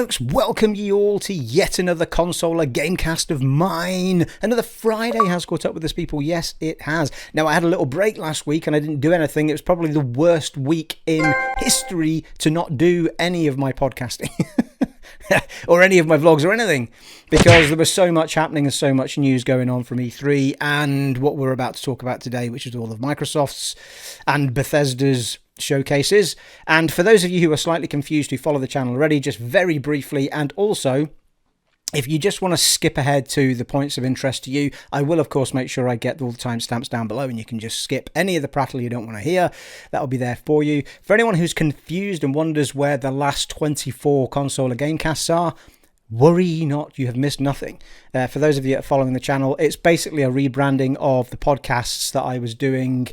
folks, welcome ye all to yet another consoler Gamecast of mine. Another Friday has caught up with us, people. Yes, it has. Now, I had a little break last week and I didn't do anything. It was probably the worst week in history to not do any of my podcasting. Or any of my vlogs or anything, because there was so much happening and so much news going on from E3 and what we're about to talk about today, which is all of Microsoft's and Bethesda's showcases. And for those of you who are slightly confused, who follow the channel already, just very briefly, and also if you just want to skip ahead to the points of interest to you, I will, of course, make sure I get all the timestamps down below and you can just skip any of the prattle you don't want to hear. That'll be there for you. For anyone who's confused and wonders where the last 24 consoler Gamecasts are, worry not, you have missed nothing. For those of you that are following the channel, it's basically a rebranding of the podcasts that I was doing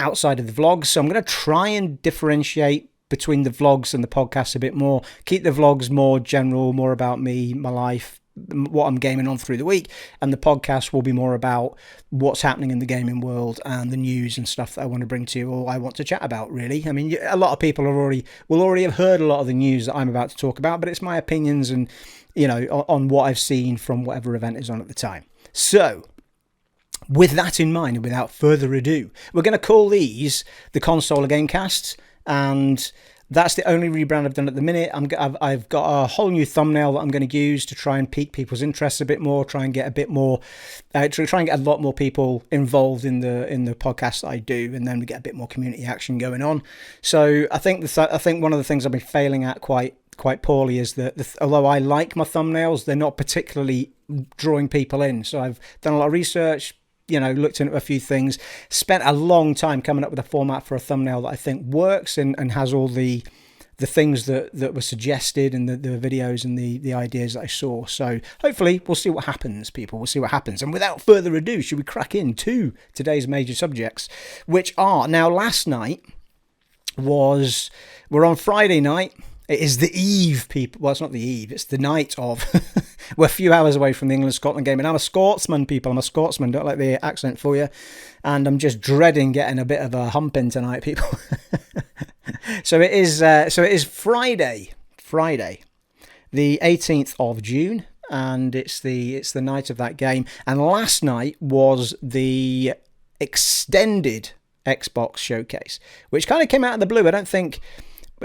outside of the vlogs. So I'm going to try and differentiate between the vlogs and the podcasts a bit more, keep the vlogs more general, more about me, my life, what I'm gaming on through the week, and the podcast will be more about what's happening in the gaming world and the news and stuff that I want to bring to you, or I want to chat about, really. I mean, a lot of people will already have heard a lot of the news that I'm about to talk about, but it's my opinions and, you know, on what I've seen from whatever event is on at the time. So, with that in mind, and without further ado, we're going to call these the Consoler Gamecasts. And that's the only rebrand I've done at the minute. I've got a whole new thumbnail that I'm going to use to try and pique people's interest a bit more, try and get a bit more, try and get a lot more people involved in the podcast that I do, and then we get a bit more community action going on. So I think one of the things I've been failing at quite poorly is that although I like my thumbnails, they're not particularly drawing people in. So I've done a lot of research, you know, looked into a few things, spent a long time coming up with a format for a thumbnail that I think works and has all the things that were suggested and the videos and the ideas that I saw. So hopefully we'll see what happens, people. We'll see what happens. And without further ado, should we crack into today's major subjects, which are, now last night we're on Friday night. It is the eve, people. Well, it's not the eve. It's the night of. We're a few hours away from the England-Scotland game. And I'm a Scotsman, people. I'm a Scotsman. Don't like the accent for you. And I'm just dreading getting a bit of a hump in tonight, people. So it is Friday, the 18th of June. And it's the night of that game. And last night was the extended Xbox showcase, which kind of came out of the blue. I don't think...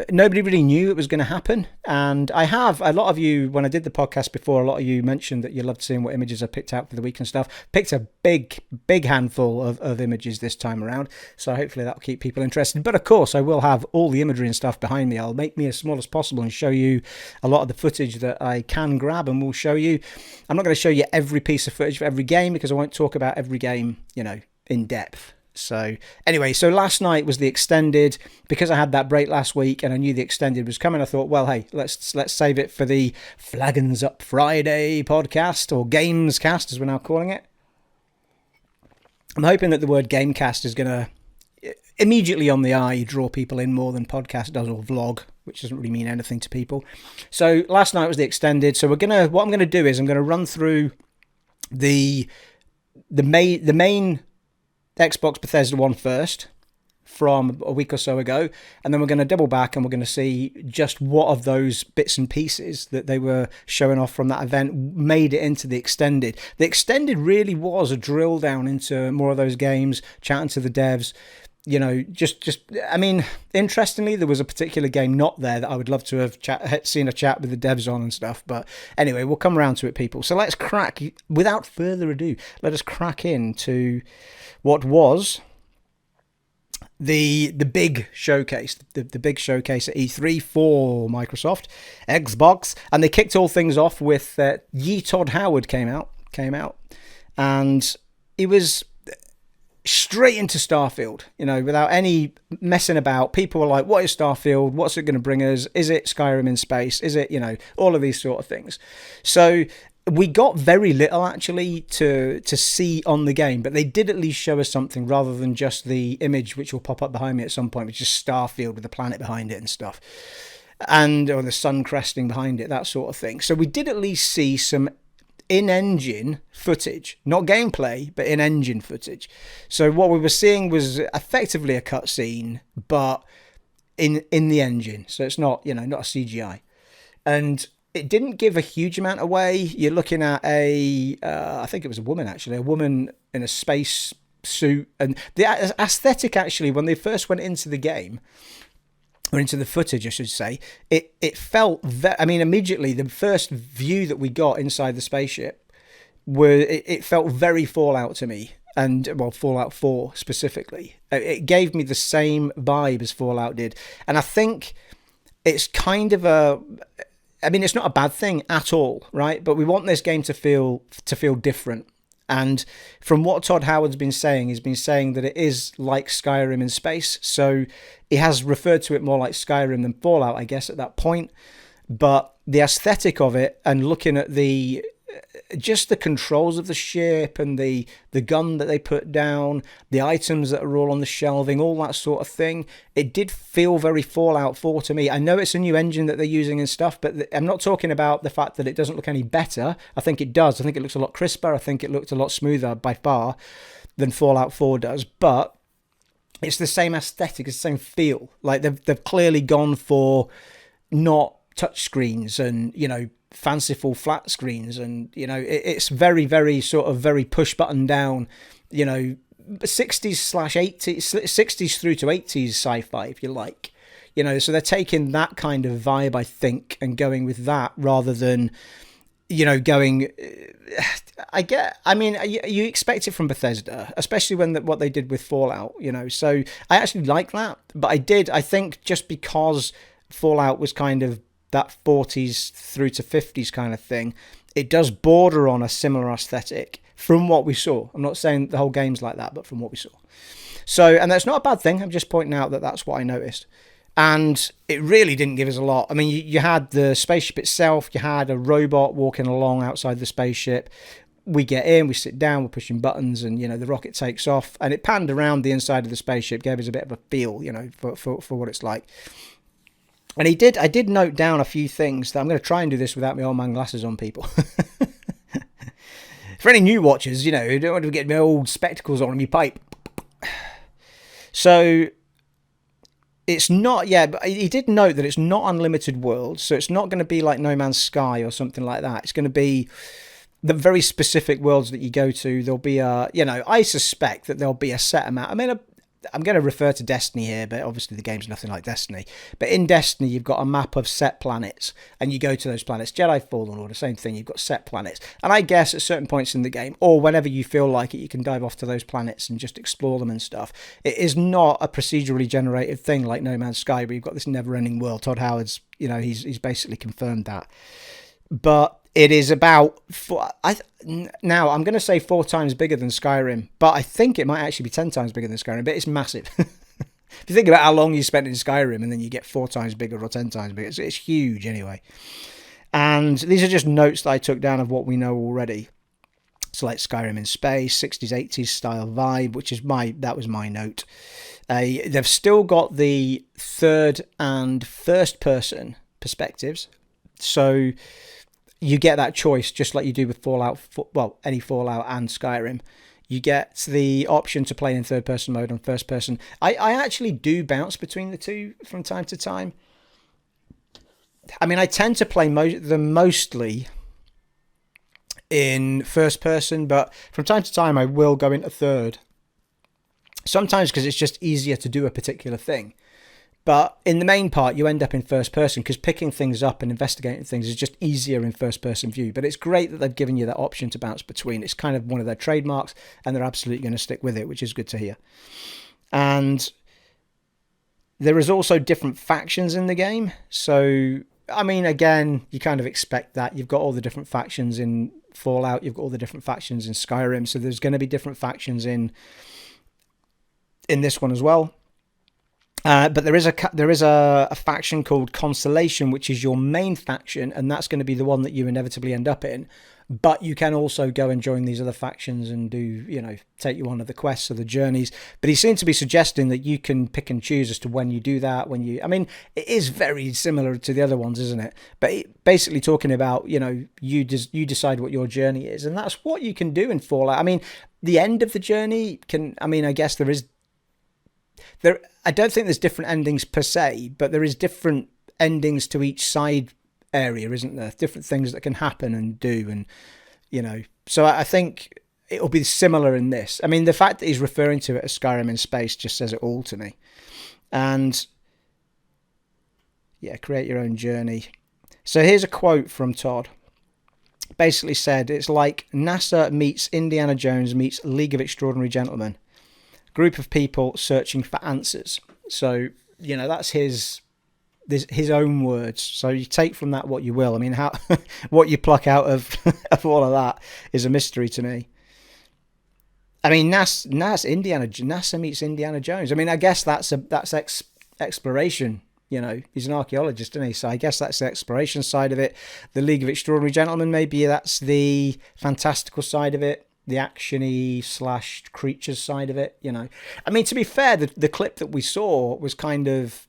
Nobody really knew it was going to happen, and I have, a lot of you, when I did the podcast before, a lot of you mentioned that you loved seeing what images I picked out for the week and stuff. Picked a big handful of images this time around, so hopefully that'll keep people interested. But of course, I will have all the imagery and stuff behind me. I'll make me as small as possible and show you a lot of the footage that I can grab, and we'll show you. I'm not going to show you every piece of footage for every game, because I won't talk about every game, you know, in depth. So anyway, so last night was the extended, because I had that break last week and I knew the extended was coming. I thought, well, hey, let's save it for the Flaggins Up Friday podcast, or Gamescast as we're now calling it. I'm hoping that the word Gamecast is going to immediately on the eye draw people in more than podcast does, or vlog, which doesn't really mean anything to people. So last night was the extended. So what I'm going to do is I'm going to run through the main Xbox Bethesda one first from a week or so ago, and then we're going to double back and we're going to see just what of those bits and pieces that they were showing off from that event made it into the extended. The extended really was a drill down into more of those games, chatting to the devs, you know, just I mean, interestingly, there was a particular game not there that I would love to have seen a chat with the devs on and stuff. But anyway, we'll come around to it, people. So let's crack, without further ado, let us crack into what was the big showcase, the big showcase at E3 for Microsoft, Xbox, and they kicked all things off with Ye Todd Howard came out, and he was straight into Starfield, you know, without any messing about. People were like, what is Starfield? What's it going to bring us? Is it Skyrim in space? Is it, you know, all of these sort of things. So we got very little actually to see on the game, but they did at least show us something rather than just the image, which will pop up behind me at some point, which is Starfield with the planet behind it and stuff, or the sun cresting behind it, that sort of thing. So we did at least see some in-engine footage, not gameplay, but in-engine footage. So what we were seeing was effectively a cutscene, but in the engine. So it's not, you know, not a CGI. And it didn't give a huge amount away. You're looking at I think it was a woman actually, a woman in a space suit, and the aesthetic actually, when they first went into the game, or into the footage, I should say, it felt immediately the first view that we got inside the spaceship it felt very Fallout to me, and well, Fallout 4 specifically. It gave me the same vibe as Fallout did, and I think it's kind of it's not a bad thing at all, right? But we want this game to feel different. And from what Todd Howard's been saying, he's been saying that it is like Skyrim in space. So he has referred to it more like Skyrim than Fallout, I guess, at that point. But the aesthetic of it, and looking at just the controls of the ship and the gun that they put down, the items that are all on the shelving, all that sort of thing, it did feel very Fallout 4 to me. I know it's a new engine that they're using and stuff, but I'm not talking about the fact that it doesn't look any better. I think it does. I think it looks a lot crisper. I think it looked a lot smoother by far than Fallout 4 does, but it's the same aesthetic, it's the same feel. Like they've clearly gone for not touch screens and, fanciful flat screens, and it's very, very sort of very push button down, 60s/80s through to 80s sci-fi, if you like, so they're taking that kind of vibe, I think, and going with that rather than going. You expect it from Bethesda, especially when what they did with Fallout, so I actually like that. But I think just because Fallout was kind of that 40s through to 50s kind of thing, it does border on a similar aesthetic from what we saw. I'm not saying the whole game's like that, but from what we saw. So, and that's not a bad thing. I'm just pointing out that that's what I noticed. And it really didn't give us a lot. I mean, you had the spaceship itself, you had a robot walking along outside the spaceship. We get in, we sit down, we're pushing buttons, and, the rocket takes off. And it panned around the inside of the spaceship, gave us a bit of a feel, for what it's like. And I did note down a few things that I'm going to try and do this without my old man glasses on, people. For any new watchers, who don't want to get my old spectacles on and my pipe. So it's not, but he did note that it's not unlimited worlds. So it's not going to be like No Man's Sky or something like that. It's going to be the very specific worlds that you go to. There'll be I suspect that there'll be a set amount. I mean, I'm going to refer to Destiny here, but obviously the game's nothing like Destiny. But in Destiny, you've got a map of set planets, and you go to those planets. Jedi Fallen Order, same thing. You've got set planets. And I guess at certain points in the game, or whenever you feel like it, you can dive off to those planets and just explore them and stuff. It is not a procedurally generated thing like No Man's Sky, where you've got this never-ending world. Todd Howard's, he's basically confirmed that. But it is about, now I'm going to say 4 times bigger than Skyrim, but I think it might actually be 10 times bigger than Skyrim, but it's massive. If you think about how long you spent in Skyrim and then you get 4 times bigger or 10 times bigger, it's huge anyway. And these are just notes that I took down of what we know already. So like Skyrim in space, 60s, 80s style vibe, that was my note. They've still got the third and first person perspectives. So you get that choice just like you do with Fallout, any Fallout and Skyrim. You get the option to play in third person mode and first person. I actually do bounce between the two from time to time. I mean, I tend to play them mostly in first person, but from time to time I will go into third. Sometimes because it's just easier to do a particular thing. But in the main part, you end up in first person because picking things up and investigating things is just easier in first person view. But it's great that they've given you that option to bounce between. It's kind of one of their trademarks, and they're absolutely going to stick with it, which is good to hear. And there is also different factions in the game. So, I mean, again, you kind of expect that. You've got all the different factions in Fallout. You've got all the different factions in Skyrim. So there's going to be different factions in this one as well. But there is a faction called Constellation, which is your main faction, and that's going to be the one that you inevitably end up in. But you can also go and join these other factions and do, take you on other quests or the journeys. But he seemed to be suggesting that you can pick and choose as to when you do that. It is very similar to the other ones, isn't it? But basically talking about, you decide what your journey is, and that's what you can do in Fallout. I mean, the end of the journey I guess I don't think there's different endings per se, but there is different endings to each side area, isn't there? Different things that can happen and do, and so I think it'll be similar in this. I mean, the fact that he's referring to it as Skyrim in space just says it all to me. And yeah, create your own journey. So here's a quote from Todd. Basically said, it's like NASA meets Indiana Jones meets League of Extraordinary Gentlemen. Group of people searching for answers. So, that's his own words. So you take from that what you will. I mean, how what you pluck out of all of that is a mystery to me. I mean, NASA meets Indiana Jones. I mean, I guess that's exploration. He's an archaeologist, isn't he? So I guess that's the exploration side of it. The League of Extraordinary Gentlemen, maybe that's the fantastical side of it, the actiony / creatures side of it. I mean, to be fair, the clip that we saw was kind of,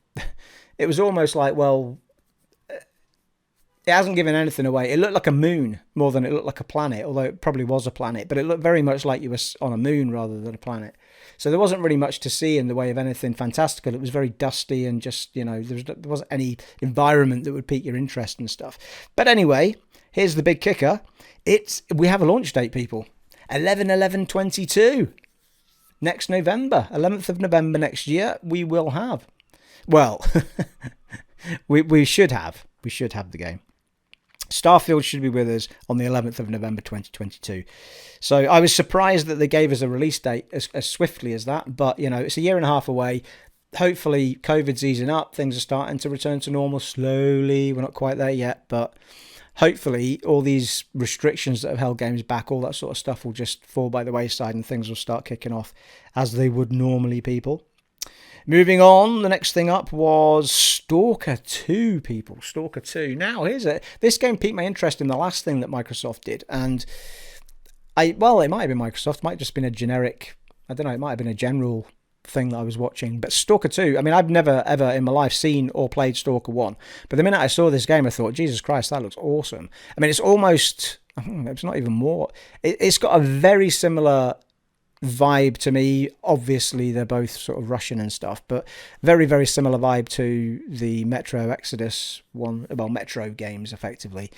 it was almost like, well, it hasn't given anything away. It looked like a moon more than it looked like a planet, although it probably was a planet, but it looked very much like you were on a moon rather than a planet. So there wasn't really much to see in the way of anything fantastical. It was very dusty and just, there wasn't any environment that would pique your interest and stuff. But anyway, here's the big kicker. We have a launch date, people. 11/11/22. Next November, 11th of November next year, we will have. Well, we should have. We should have the game. Starfield should be with us on the 11th of November 2022. So I was surprised that they gave us a release date as swiftly as that. But, it's a year and a half away. Hopefully, COVID's easing up. Things are starting to return to normal slowly. We're not quite there yet. But hopefully, all these restrictions that have held games back, all that sort of stuff will just fall by the wayside and things will start kicking off as they would normally, people. Moving on, the next thing up was Stalker 2, people. Stalker 2. Now, this game piqued my interest in the last thing that Microsoft did. And, it might have been Microsoft. It might have just been a generic, I don't know, it might have been a general thing that I was watching. But Stalker 2, I mean, I've never, ever in my life seen or played Stalker 1. But the minute I saw this game, I thought, Jesus Christ, that looks awesome. I mean, it's almost, it's not even more. It's got a very similar vibe to me. Obviously they're both sort of Russian and stuff, but very, very similar vibe to the Metro Exodus one, well, Metro games effectively.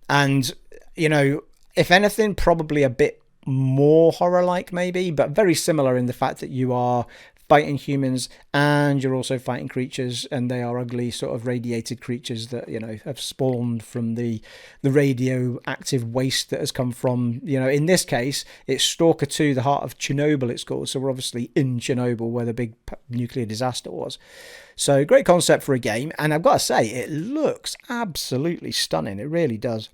And if anything, probably a bit more horror-like maybe, but very similar in the fact that you are fighting humans and you're also fighting creatures, and they are ugly sort of radiated creatures that have spawned from the radioactive waste that has come from, in this case it's Stalker 2, the heart of Chernobyl it's called, so we're obviously in Chernobyl where the big nuclear disaster was. So great concept for a game, and I've got to say it looks absolutely stunning. It really does.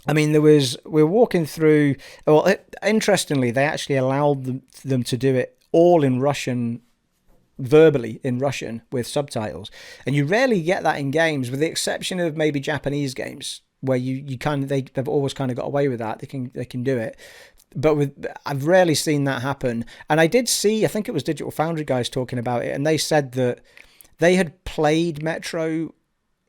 I mean, we're walking through, well, interestingly they actually allowed them to do it all in Russian, verbally in Russian with subtitles, and you rarely get that in games, with the exception of maybe Japanese games where you kind of they've always kind of got away with that. They can do it, but I've rarely seen that happen. And I did see, I think it was Digital Foundry guys talking about it, and they said that they had played Metro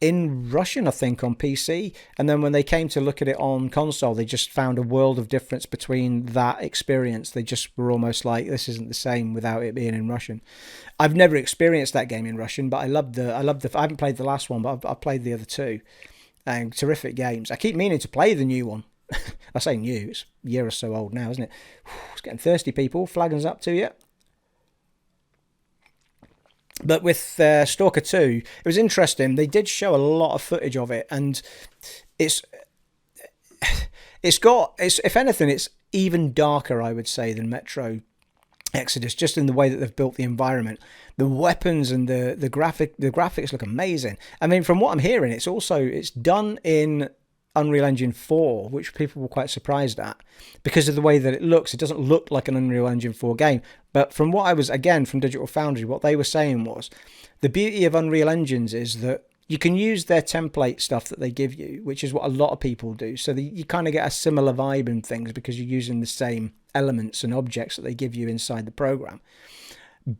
in Russian, I think, on PC, and then when they came to look at it on console, they just found a world of difference between that experience. They just were almost like, this isn't the same without it being in Russian. I've never experienced that game in Russian, but I haven't played the last one, but I've played the other two, and terrific games. I keep meaning to play the new one. I say new, it's a year or so old now, isn't it? It's getting thirsty, people. Flagging's up to you. But with Stalker 2, it was interesting. They did show a lot of footage of it, and it's if anything, it's even darker, I would say, than Metro Exodus, just in the way that they've built the environment. The weapons and the graphics look amazing. I mean, from what I'm hearing, it's done in Unreal Engine 4, which people were quite surprised at because of the way that it looks. It doesn't look like an Unreal Engine 4 game. But from what I was, again, from Digital Foundry, what they were saying was the beauty of Unreal Engines is that you can use their template stuff that they give you, which is what a lot of people do. So you kind of get a similar vibe in things because you're using the same elements and objects that they give you inside the program.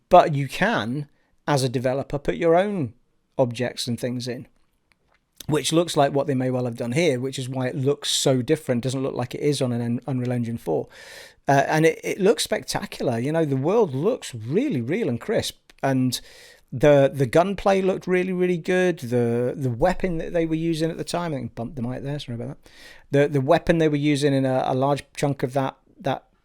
But you can, as a developer, put your own objects and things in, which looks like what they may well have done here, which is why it looks so different. It doesn't look like it is on an Unreal Engine 4. And it looks spectacular. The world looks really real and crisp. And The gunplay looked really, really good. The weapon that they were using at the time, I think I bumped the mic there, sorry about that. The weapon they were using in a large chunk of that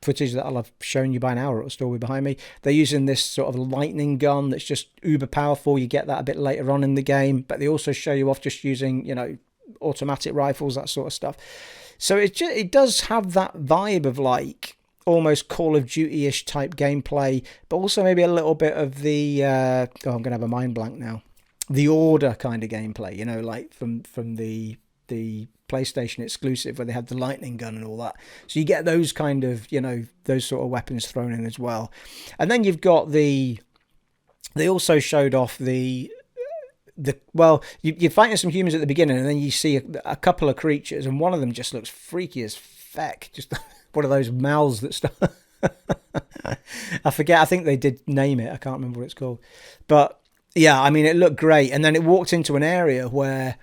footage that I'll have shown you by now, or it'll still be behind me. They're using this sort of lightning gun that's just uber powerful. You get that a bit later on in the game, but they also show you off just using, automatic rifles, that sort of stuff. So it does have that vibe of like almost Call of Duty-ish type gameplay, but also maybe a little bit of the I'm gonna have a mind blank now. The Order kind of gameplay, like from the PlayStation exclusive where they had the lightning gun and all that. So you get those kind of, those sort of weapons thrown in as well. And then you've got they also showed off you're fighting some humans at the beginning, and then you see a couple of creatures, and one of them just looks freaky as feck. Just one of those mouths that stuff. I forget. I think they did name it. I can't remember what it's called. But yeah, I mean, it looked great. And then it walked into an area where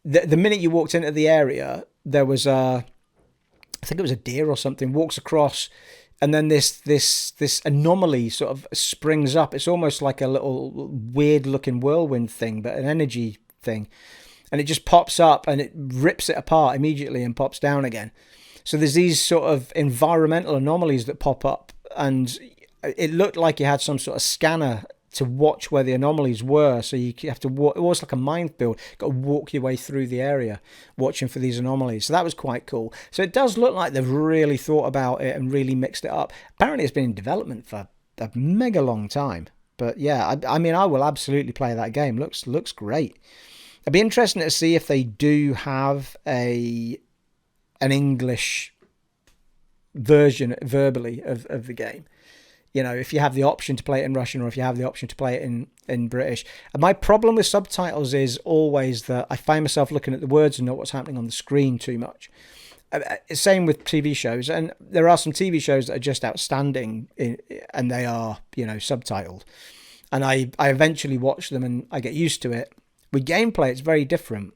the minute you walked into the area, there was I think it was a deer or something, walks across, and then this anomaly sort of springs up. It's almost like a little weird looking whirlwind thing, but an energy thing. And it just pops up and it rips it apart immediately and pops down again. So there's these sort of environmental anomalies that pop up, and it looked like you had some sort of scanner to watch where the anomalies were. So you have to walk, it was like a minefield. You've got to walk your way through the area watching for these anomalies. So that was quite cool. So it does look like they've really thought about it and really mixed it up. Apparently it's been in development for a mega long time. But yeah, I mean, I will absolutely play that game. Looks great. It'd be interesting to see if they do have an English version verbally of the game. If you have the option to play it in Russian, or if you have the option to play it in British. And my problem with subtitles is always that I find myself looking at the words and not what's happening on the screen too much. Same with TV shows, and there are some TV shows that are just outstanding and they are, subtitled. And I eventually watch them and I get used to it. With gameplay, it's very different.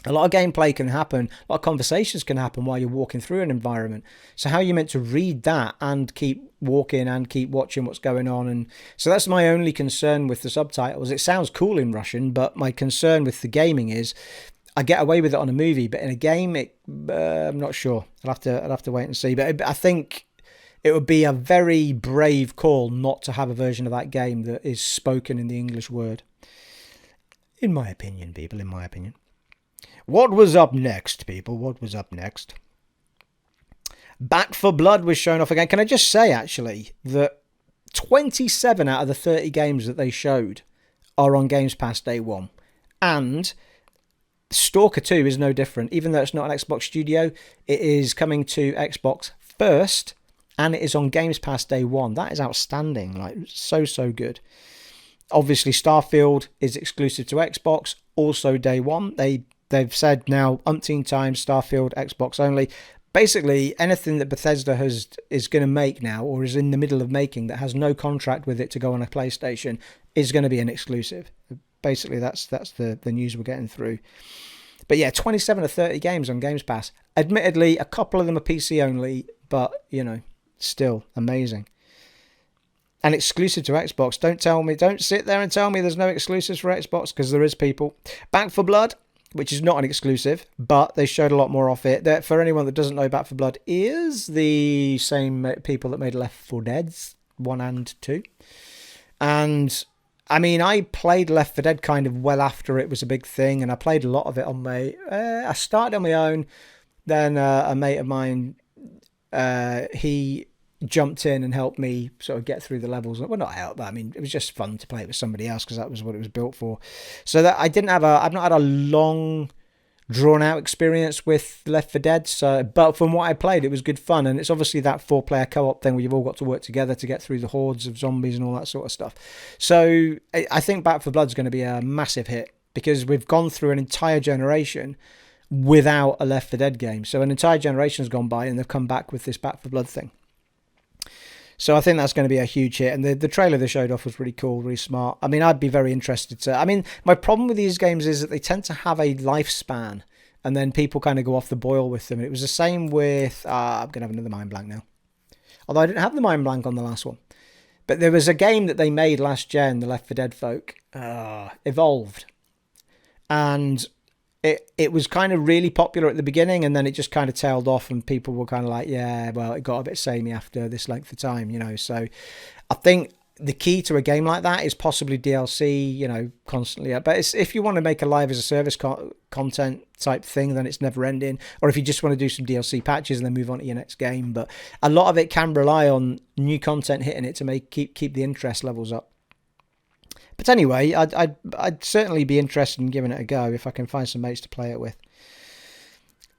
A lot of gameplay can happen, a lot of conversations can happen while you're walking through an environment. So how are you meant to read that and keep walking and keep watching what's going on? And so that's my only concern with the subtitles. It sounds cool in Russian, but my concern with the gaming is I get away with it on a movie, but in a game, I'm not sure. I'll have to wait and see. But I think it would be a very brave call not to have a version of that game that is spoken in the English word. In my opinion, people, in my opinion. What was up next, people? What was up next? Back 4 Blood was shown off again. Can I just say, actually, that 27 out of the 30 games that they showed are on Games Pass day one. And Stalker 2 is no different. Even though it's not an Xbox Studio, it is coming to Xbox first, and it is on Games Pass day one. That is outstanding. Like, so good. Obviously, Starfield is exclusive to Xbox, also day one. They've said now umpteen times Starfield Xbox only. Basically, anything that Bethesda is going to make now, or is in the middle of making, that has no contract with it to go on a PlayStation, is going to be an exclusive. Basically, that's the news we're getting through. But yeah, 27 or 30 games on Games Pass. Admittedly, a couple of them are PC only, but, still amazing. And exclusive to Xbox. Don't sit there and tell me there's no exclusives for Xbox, because there is, people. Back 4 Blood, which is not an exclusive, but they showed a lot more of it. For anyone that doesn't know, Back 4 Blood is the same people that made Left 4 Dead 1 and 2. And, I mean, I played Left 4 Dead kind of well after it was a big thing, and I played a lot of it on I started on my own, then a mate of mine, he jumped in and helped me sort of get through the levels. Well, not help, but I mean, it was just fun to play it with somebody else because that was what it was built for. So that I've not had a long, drawn out experience with Left 4 Dead. So, but from what I played, it was good fun, and it's obviously that 4-player co-op thing where you've all got to work together to get through the hordes of zombies and all that sort of stuff. So I think Back 4 Blood's going to be a massive hit because we've gone through an entire generation without a Left 4 Dead game. So an entire generation's gone by, and they've come back with this Back 4 Blood thing. So I think that's going to be a huge hit. And the trailer they showed off was really cool, really smart. I mean, I'd be very interested to... I mean, my problem with these games is that they tend to have a lifespan, and then people kind of go off the boil with them. And it was the same with... I'm going to have another mind blank now. Although I didn't have the mind blank on the last one. But there was a game that they made last gen, the Left 4 Dead folk, Evolved. And it was kind of really popular at the beginning, and then it just kind of tailed off, and people were kind of like, yeah, well, it got a bit samey after this length of time, you know. So I think the key to a game like that is possibly DLC, you know, constantly. But it's, if you want to make a live as a service content type thing, then it's never ending. Or if you just want to do some DLC patches and then move on to your next game. But a lot of it can rely on new content hitting it to keep the interest levels up. But anyway, I'd certainly be interested in giving it a go if I can find some mates to play it with.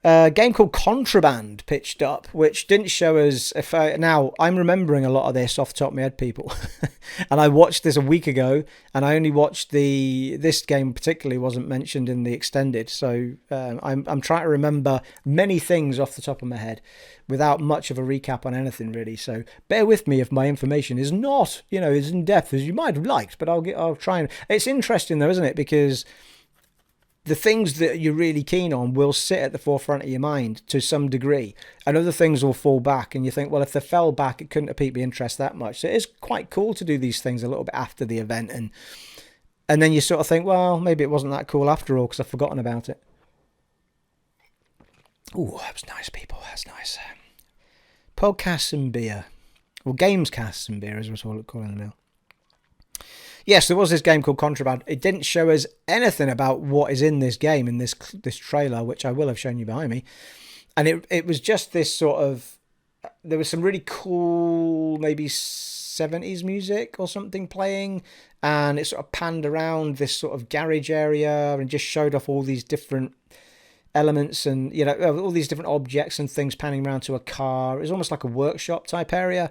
A game called Contraband pitched up, which didn't show us. Now, I'm remembering a lot of this off the top of my head, people. And I watched this a week ago, and I only watched this game particularly wasn't mentioned in the extended. So I'm trying to remember many things off the top of my head without much of a recap on anything, really. So bear with me if my information is not, you know, as in-depth as you might have liked, but I'll try and... It's interesting, though, isn't it? Because the things that you're really keen on will sit at the forefront of your mind to some degree, and other things will fall back, and you think, well, if they fell back, it couldn't have piqued my interest that much. So it is quite cool to do these things a little bit after the event, and then you sort of think, well, maybe it wasn't that cool after all because I've forgotten about it. Oh, that was nice, people. That's nice. Podcasts and beer. Or Gamescasts and beer, as we're calling them now. Yes, there was this game called Contraband. It didn't show us anything about what is in this game, in this trailer, which I will have shown you behind me. And it was just this sort of... There was some really cool, maybe 70s music or something playing. And it sort of panned around this sort of garage area and just showed off all these different elements and, you know, all these different objects and things panning around to a car. It was almost like a workshop type area.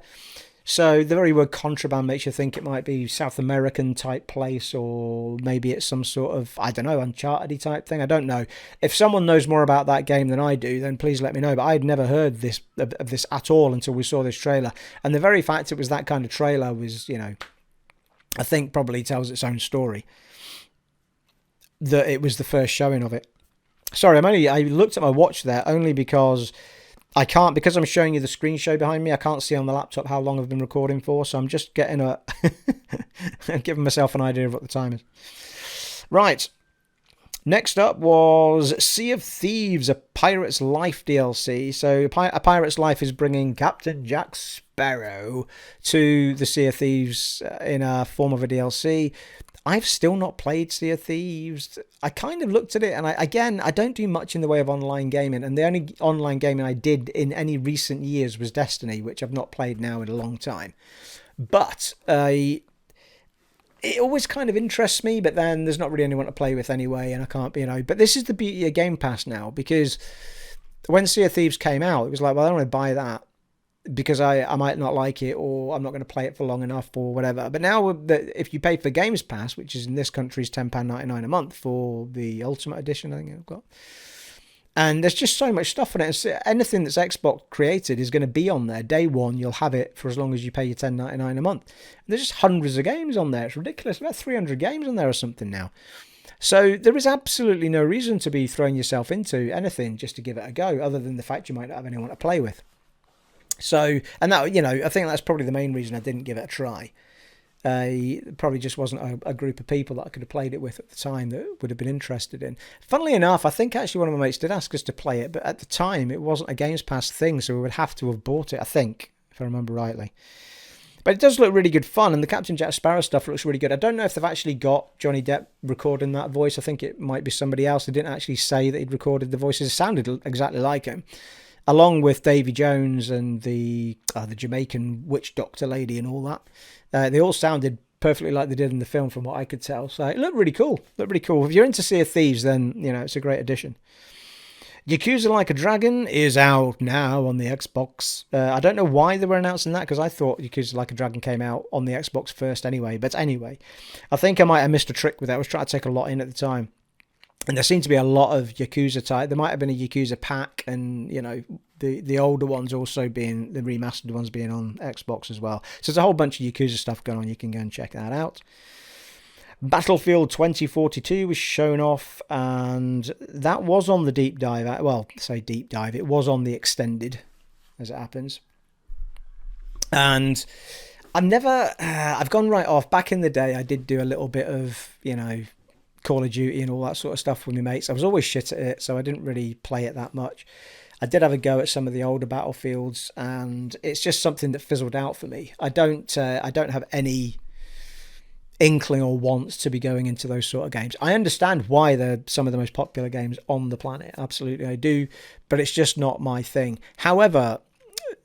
So the very word contraband makes you think it might be South American type place, or maybe it's some sort of, I don't know, Uncharted-y type thing. I don't know. If someone knows more about that game than I do, then please let me know. But I'd never heard of this at all until we saw this trailer. And the very fact it was that kind of trailer was, you know, I think probably tells its own story. That it was the first showing of it. Sorry, I looked at my watch there only because because I'm showing you the screen show behind me, I can't see on the laptop how long I've been recording for, so I'm just getting giving myself an idea of what the time is. Right. Next up was Sea of Thieves, a Pirate's Life DLC. So A Pirate's Life is bringing Captain Jack Sparrow to the Sea of Thieves in a form of a DLC. I've still not played Sea of Thieves. I kind of looked at it, and I don't do much in the way of online gaming, and the only online gaming I did in any recent years was Destiny, which I've not played now in a long time. But it always kind of interests me, but then there's not really anyone to play with anyway, and I can't, you know. But this is the beauty of Game Pass now, because when Sea of Thieves came out, it was like, well, I don't want to buy that because I might not like it, or I'm not going to play it for long enough, or whatever. But now, if you pay for Games Pass, which is in this country is £10.99 a month for the Ultimate Edition, I think I've got, and there's just so much stuff on it. Anything that's Xbox created is going to be on there. Day one, you'll have it for as long as you pay your £10.99 a month. And there's just hundreds of games on there. It's ridiculous. About 300 games on there or something now. So there is absolutely no reason to be throwing yourself into anything just to give it a go, other than the fact you might not have anyone to play with. So, and that, you know, I think that's probably the main reason I didn't give it a try. Probably just wasn't a group of people that I could have played it with at the time that would have been interested in. Funnily enough, I think actually one of my mates did ask us to play it, but at the time it wasn't a Games Pass thing, so we would have to have bought it, I think, if I remember rightly. But it does look really good fun, and the Captain Jack Sparrow stuff looks really good. I don't know if they've actually got Johnny Depp recording that voice. I think it might be somebody else. They didn't actually say that he'd recorded the voices. It sounded exactly like him. Along with Davy Jones and the Jamaican witch doctor lady and all that. They all sounded perfectly like they did in the film from what I could tell. So it looked really cool. If you're into Sea of Thieves, then, you know, it's a great addition. Yakuza Like a Dragon is out now on the Xbox. I don't know why they were announcing that, because I thought Yakuza Like a Dragon came out on the Xbox first anyway. But anyway, I think I might have missed a trick with that. I was trying to take a lot in at the time. And there seemed to be a lot of Yakuza type. There might have been a Yakuza pack, and, you know, the older ones also being, the remastered ones being on Xbox as well. So there's a whole bunch of Yakuza stuff going on. You can go and check that out. Battlefield 2042 was shown off, and that was on the deep dive. Well, say deep dive. It was on the extended, as it happens. And I've gone right off. Back in the day, I did do a little bit of, Call of Duty and all that sort of stuff with my mates. I was always shit at it, so I didn't really play it that much. I did have a go at some of the older Battlefields, and it's just something that fizzled out for me. I don't have any inkling or wants to be going into those sort of games. I understand why they're some of the most popular games on the planet. Absolutely, I do, but it's just not my thing. However,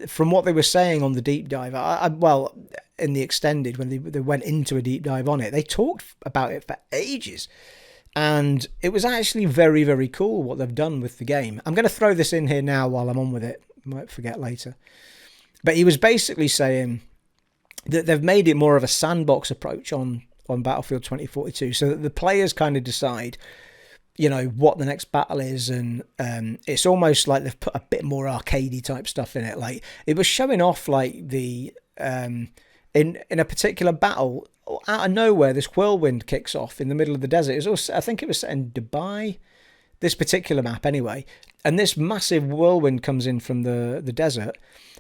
from what they were saying on the deep dive, well, in the extended, when they went into a deep dive on it, they talked about it for ages. And it was actually very, very cool what they've done with the game. I'm going to throw this in here now while I'm on with it. Might forget later. But he was basically saying that they've made it more of a sandbox approach on Battlefield 2042, so that the players kind of decide, what the next battle is, and it's almost like they've put a bit more arcadey type stuff in it. Like, it was showing off like the in a particular battle, out of nowhere, this whirlwind kicks off in the middle of the desert. It was also, I think it was set in Dubai, this particular map anyway, and this massive whirlwind comes in from the desert,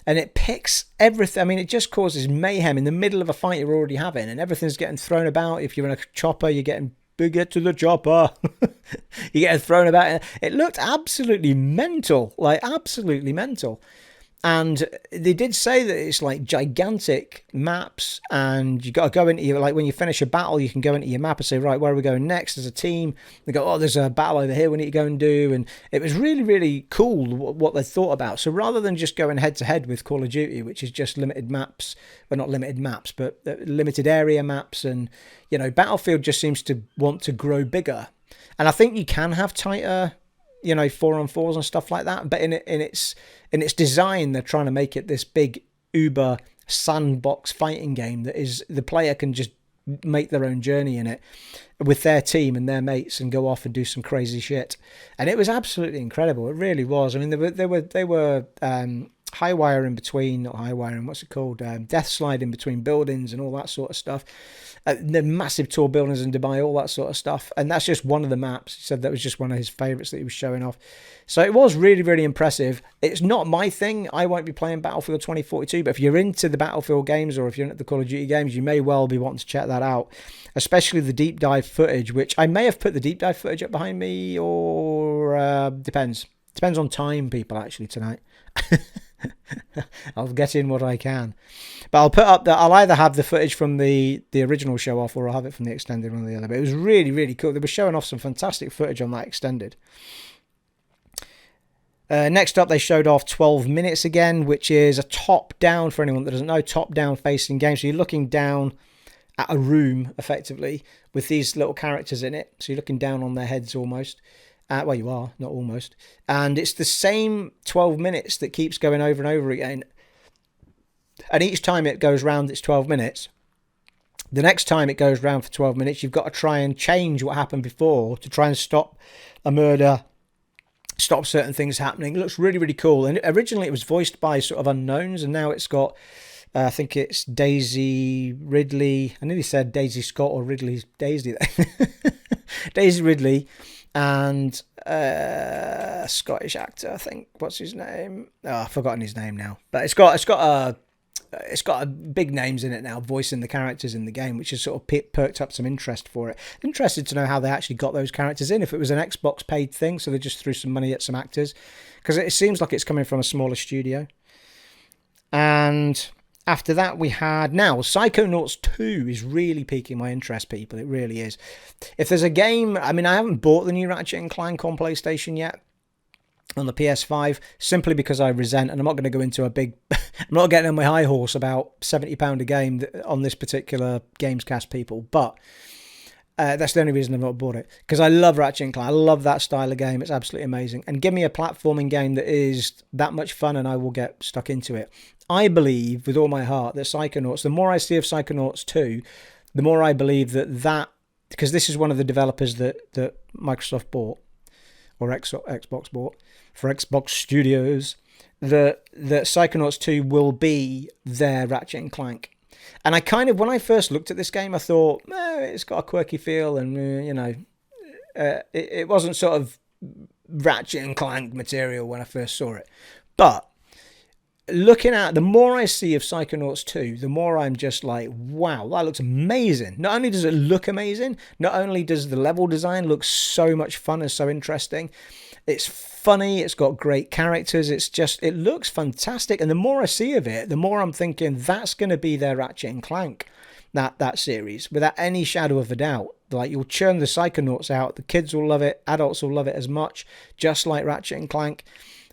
and it picks everything. I mean, it just causes mayhem in the middle of a fight you're already having, and everything's getting thrown about. If you're in a chopper, you're getting bigger to the chopper. You're getting thrown about. It looked absolutely mental, like absolutely mental. And they did say that it's like gigantic maps, and you got to go into your, like when you finish a battle, you can go into your map and say, right, where are we going next as a team? They go, oh, there's a battle over here we need to go and do. And it was really, really cool what they thought about. So rather than just going head to head with Call of Duty, which is just limited maps, well, not limited maps, but limited area maps, and Battlefield just seems to want to grow bigger. And I think you can have tighter 4-on-4s and stuff like that, but in its design, they're trying to make it this big uber sandbox fighting game that is, the player can just make their own journey in it with their team and their mates and go off and do some crazy shit. And it was absolutely incredible. It really was. I mean, they were high wire in between, not high wiring, what's it called? Death slide in between buildings and all that sort of stuff. The massive tall buildings in Dubai, all that sort of stuff. And that's just one of the maps. He said that was just one of his favourites that he was showing off. So it was really, really impressive. It's not my thing. I won't be playing Battlefield 2042, but if you're into the Battlefield games, or if you're into the Call of Duty games, you may well be wanting to check that out, especially the deep dive footage, which I may have put the deep dive footage up behind me, or depends on time, people, actually, tonight. I'll get in what I can, but I'll put up that I'll either have the footage from the original show off, or I'll have it from the extended, one or the other. But it was really, really cool. They were showing off some fantastic footage on that extended. Next up, they showed off 12 Minutes again, which is a top-down, for anyone that doesn't know, top-down facing game. So you're looking down at a room, effectively, with these little characters in it. So you're looking down on their heads almost. Well, you are, not almost. And it's the same 12 minutes that keeps going over and over again. And each time it goes round, it's 12 minutes. The next time it goes round for 12 minutes, you've got to try and change what happened before to try and stop a murder, stop certain things happening. It looks really, really cool. And originally it was voiced by sort of unknowns, and now it's got, I think it's Daisy Ridley. I nearly said Daisy Scott or Ridley's Daisy. Daisy Ridley. And a Scottish actor, I think. What's his name? Oh, I've forgotten his name now. But it's got big names in it now, voicing the characters in the game, which has sort of perked up some interest for it. Interested to know how they actually got those characters in. If it was an Xbox paid thing, so they just threw some money at some actors, because it seems like it's coming from a smaller studio. And after that, we had now Psychonauts 2 is really piquing my interest, people. It really is. If there's a game, I mean, I haven't bought the new Ratchet & Clank on PlayStation yet, on the PS5, simply because I resent, and I'm not going to go into a big, I'm not getting on my high horse about £70 a game on this particular Gamescast, people, but that's the only reason I've not bought it, because I love Ratchet & Clank. I love that style of game. It's absolutely amazing. And give me a platforming game that is that much fun and I will get stuck into it. I believe with all my heart that Psychonauts, the more I see of Psychonauts 2, the more I believe that because this is one of the developers that Microsoft bought, or Xbox bought, for Xbox Studios, that Psychonauts 2 will be their Ratchet & Clank. And I kind of, when I first looked at this game, I thought, it's got a quirky feel, and, it wasn't sort of Ratchet & Clank material when I first saw it. But looking at, the more I see of Psychonauts 2, the more I'm just like, wow, that looks amazing. Not only does it look amazing, not only does the level design look so much fun and so interesting, it's funny, it's got great characters, it looks fantastic. And the more I see of it, the more I'm thinking that's going to be their Ratchet and Clank, that series, without any shadow of a doubt. Like, you'll churn the Psychonauts out, the kids will love it, adults will love it as much, just like Ratchet and Clank.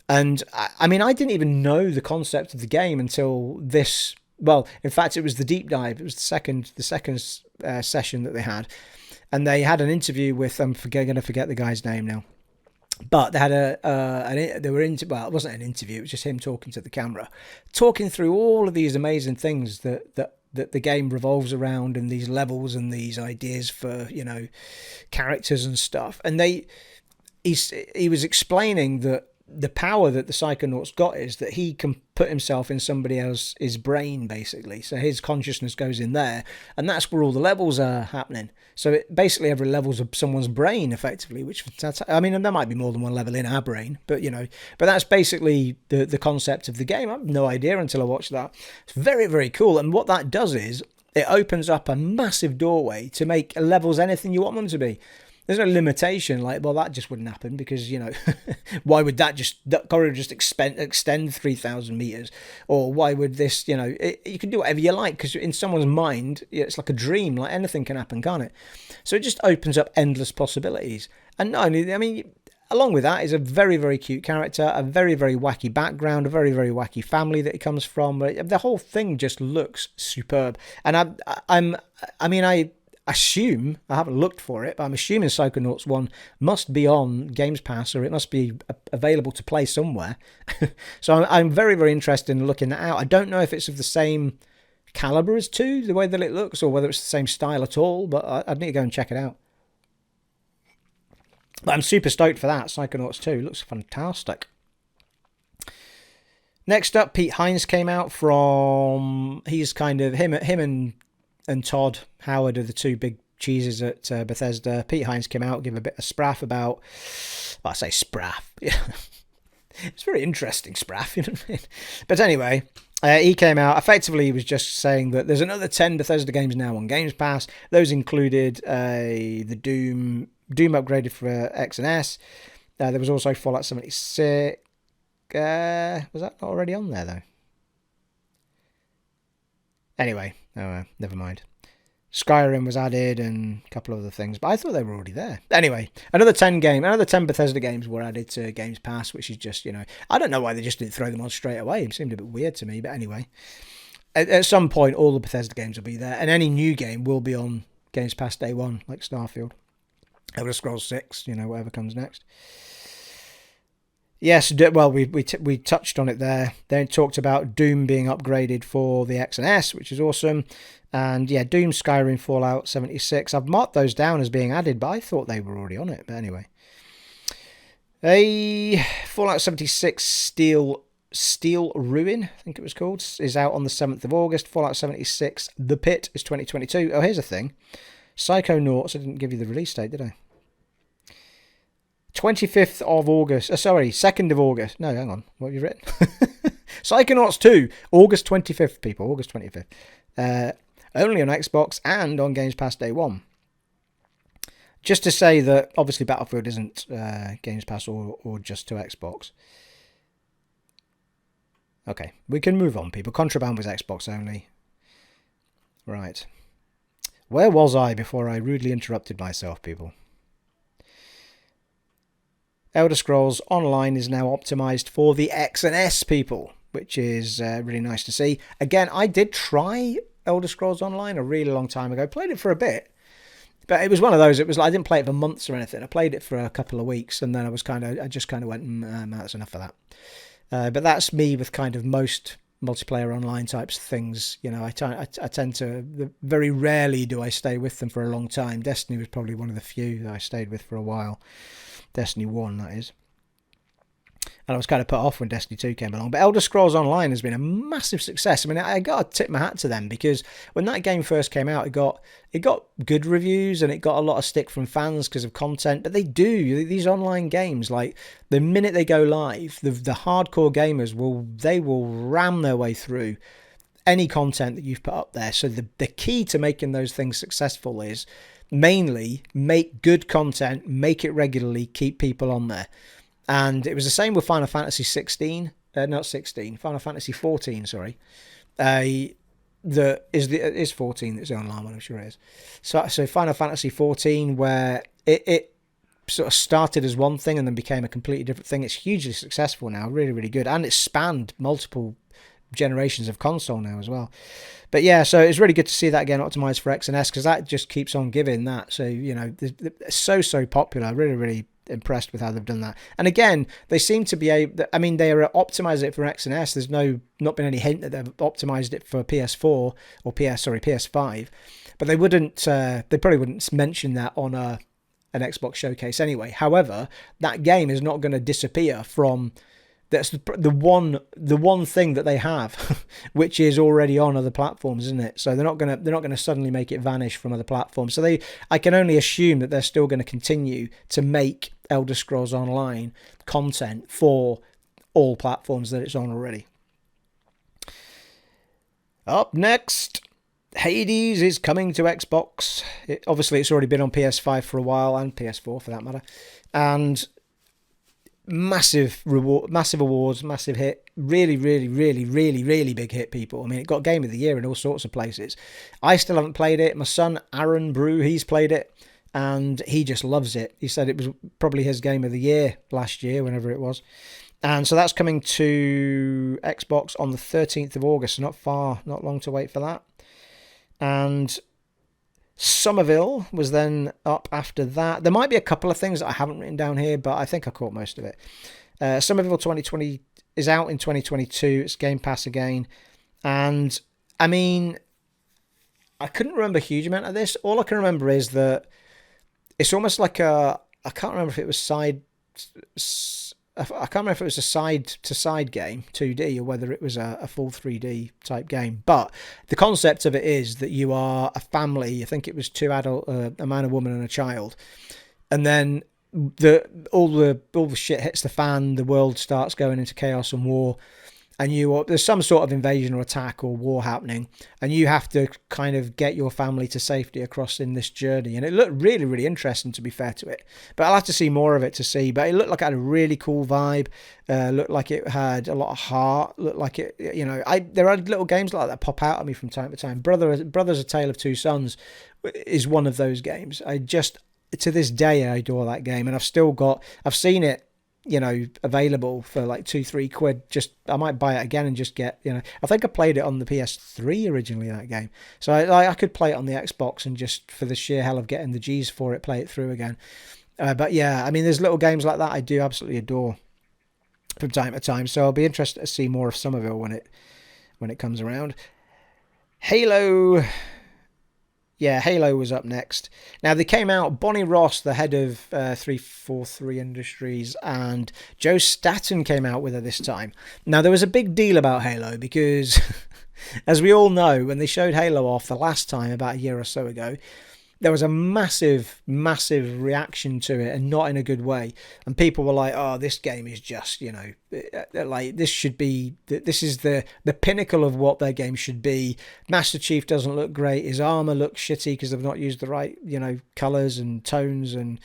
And I mean, I didn't even know the concept of the game until this. Well, in fact, it was the deep dive. It was the second session that they had, and they had an interview with. I'm going to forget the guy's name now, but they had well, it wasn't an interview. It was just him talking to the camera, talking through all of these amazing things that the game revolves around, and these levels and these ideas for, characters and stuff. And he was explaining that the power that the Psychonauts got is that he can put himself in somebody else's brain, basically. So his consciousness goes in there, and that's where all the levels are happening. So basically every level's of someone's brain, effectively, which, I mean, there might be more than one level in our brain, but but that's basically the concept of the game. I have no idea until I watched that. It's very, very cool. And what that does is it opens up a massive doorway to make levels anything you want them to be. There's no limitation, like, well, that just wouldn't happen because, why would that corridor just extend 3,000 meters? Or why would this, you can do whatever you like, because in someone's mind, it's like a dream, like anything can happen, can't it? So it just opens up endless possibilities. And not only, I mean, along with that is a very, very cute character, a very, very wacky background, a very, very wacky family that he comes from. The whole thing just looks superb. And I assume, I haven't looked for it, but I'm assuming Psychonauts 1 must be on Games Pass, or it must be available to play somewhere. So I'm very, very interested in looking that out. I don't know if it's of the same caliber as 2, the way that it looks, or whether it's the same style at all, but I'd need to go and check it out. But I'm super stoked for that. Psychonauts 2 looks fantastic. Next up, Pete Hines came out from... He's kind of... Him and Todd Howard are the two big cheeses at Bethesda. Pete Hines came out, give a bit of spraff about... Well, I say spraff. It's very interesting spraff, you know what I mean? But anyway, he came out. Effectively, he was just saying that there's another 10 Bethesda games now on Games Pass. Those included the Doom upgraded for X and S. There was also Fallout 76. Was that not already on there, though? Anyway, never mind. Skyrim was added and a couple of other things, but I thought they were already there. Anyway, another 10 Bethesda games were added to Games Pass, which is just, I don't know why they just didn't throw them on straight away. It seemed a bit weird to me, but anyway. At some point, all the Bethesda games will be there, and any new game will be on Games Pass day one, like Starfield, Elder Scrolls 6, whatever comes next. Yes, well, we touched on it there. They talked about Doom being upgraded for the X and S, which is awesome. And yeah, Doom, Skyrim, Fallout 76. I've marked those down as being added, but I thought they were already on it. But anyway. Fallout 76 Steel Ruin, I think it was called, is out on the 7th of August. Fallout 76 The Pit is 2022. Oh, here's a thing. Psychonauts, I didn't give you the release date, did I? 25th of August. 2nd of August. No, hang on. What have you written? Psychonauts 2. August 25th, people. August 25th. Only on Xbox and on Games Pass Day 1. Just to say that, obviously, Battlefield isn't Games Pass or just to Xbox. Okay, we can move on, people. Contraband was Xbox only. Right. Where was I before I rudely interrupted myself, people? Elder Scrolls Online is now optimized for the X and S, people, which is really nice to see. Again, I did try Elder Scrolls Online a really long time ago. Played it for a bit, but it was one of those. It was like, I didn't play it for months or anything. I played it for a couple of weeks, and then I just kind of went, that's enough of that. But that's me with kind of most multiplayer online types of things. I tend to, very rarely do I stay with them for a long time. Destiny was probably one of the few that I stayed with for a while. Destiny 1, that is. And I was kind of put off when Destiny 2 came along. But Elder Scrolls Online has been a massive success. I mean, I got to tip my hat to them, because when that game first came out, it got good reviews and it got a lot of stick from fans because of content. But these online games, like the minute they go live, the hardcore gamers will ram their way through any content that you've put up there. So the key to making those things successful is mainly make good content, make it regularly, keep people on there. And it was the same with Final Fantasy 16, not 16, Final Fantasy 14, sorry. Is 14 that's the online one, I'm sure it is. So Final Fantasy 14, where it sort of started as one thing and then became a completely different thing. It's hugely successful now, really, really good. And it's spanned multiple generations of console now as well. But yeah, so it's really good to see that again optimized for X and S, because that just keeps on giving that. So, it's so popular. Really, really impressed with how they've done that. And again, they seem to be they are optimizing it for X and S. There's not been any hint that they've optimized it for PS4 or PS5, but they probably wouldn't mention that on an Xbox showcase anyway. However, that game is not going to disappear from. That's the one thing that they have, which is already on other platforms, isn't it? So they're not gonna suddenly make it vanish from other platforms. So I can only assume that they're still going to continue to make Elder Scrolls Online content for all platforms that it's on already. Up next, Hades is coming to Xbox. Obviously, it's already been on PS5 for a while, and PS4 for that matter, and massive awards, massive hit, really, really, really, really, really big hit, people. I mean, it got Game of the Year in all sorts of places. I still haven't played it. My son Aaron Brew, he's played it, and he just loves it. He said it was probably his Game of the Year last year, whenever it was. And so that's coming to Xbox on the 13th of August. So not long to wait for that. And Somerville was then up after that. There might be a couple of things that I haven't written down here, but I think I caught most of it. Somerville 2020 is out in 2022. It's Game Pass again. And, I mean, I couldn't remember a huge amount of this. All I can remember is that it's almost like I can't remember if it was I can't remember if it was a side-to-side game, 2D, or whether it was a full 3D type game. But the concept of it is that you are a family. I think it was two adult, a man, a woman, and a child. And then all the shit hits the fan. The world starts going into chaos and war. And there's some sort of invasion or attack or war happening, and you have to kind of get your family to safety across in this journey. And it looked really, really interesting, to be fair to it. But I'll have to see more of it to see. But it looked like it had a really cool vibe. Looked like it had a lot of heart. Looked like it, there are little games like that pop out at me from time to time. Brothers: A Tale of Two Sons is one of those games. To this day, I adore that game, and I've seen it, available for like £2-3. I might buy it again and just get, I think I played it on the PS3 originally, that game. So I could play it on the Xbox and just for the sheer hell of getting the G's for it, play it through again. But yeah, I mean, there's little games like that I do absolutely adore from time to time. So I'll be interested to see more of Somerville when it comes around. Halo. Yeah, Halo was up next. Now, they came out, Bonnie Ross, the head of 343 Industries, and Joe Staten came out with her this time. Now, there was a big deal about Halo because, as we all know, when they showed Halo off the last time, about a year or so ago, there was a massive, massive reaction to it, and not in a good way. And people were like, oh, this game is just, like, this is the pinnacle of what their game should be. Master Chief doesn't look great. His armor looks shitty because they've not used the right, colors and tones, and,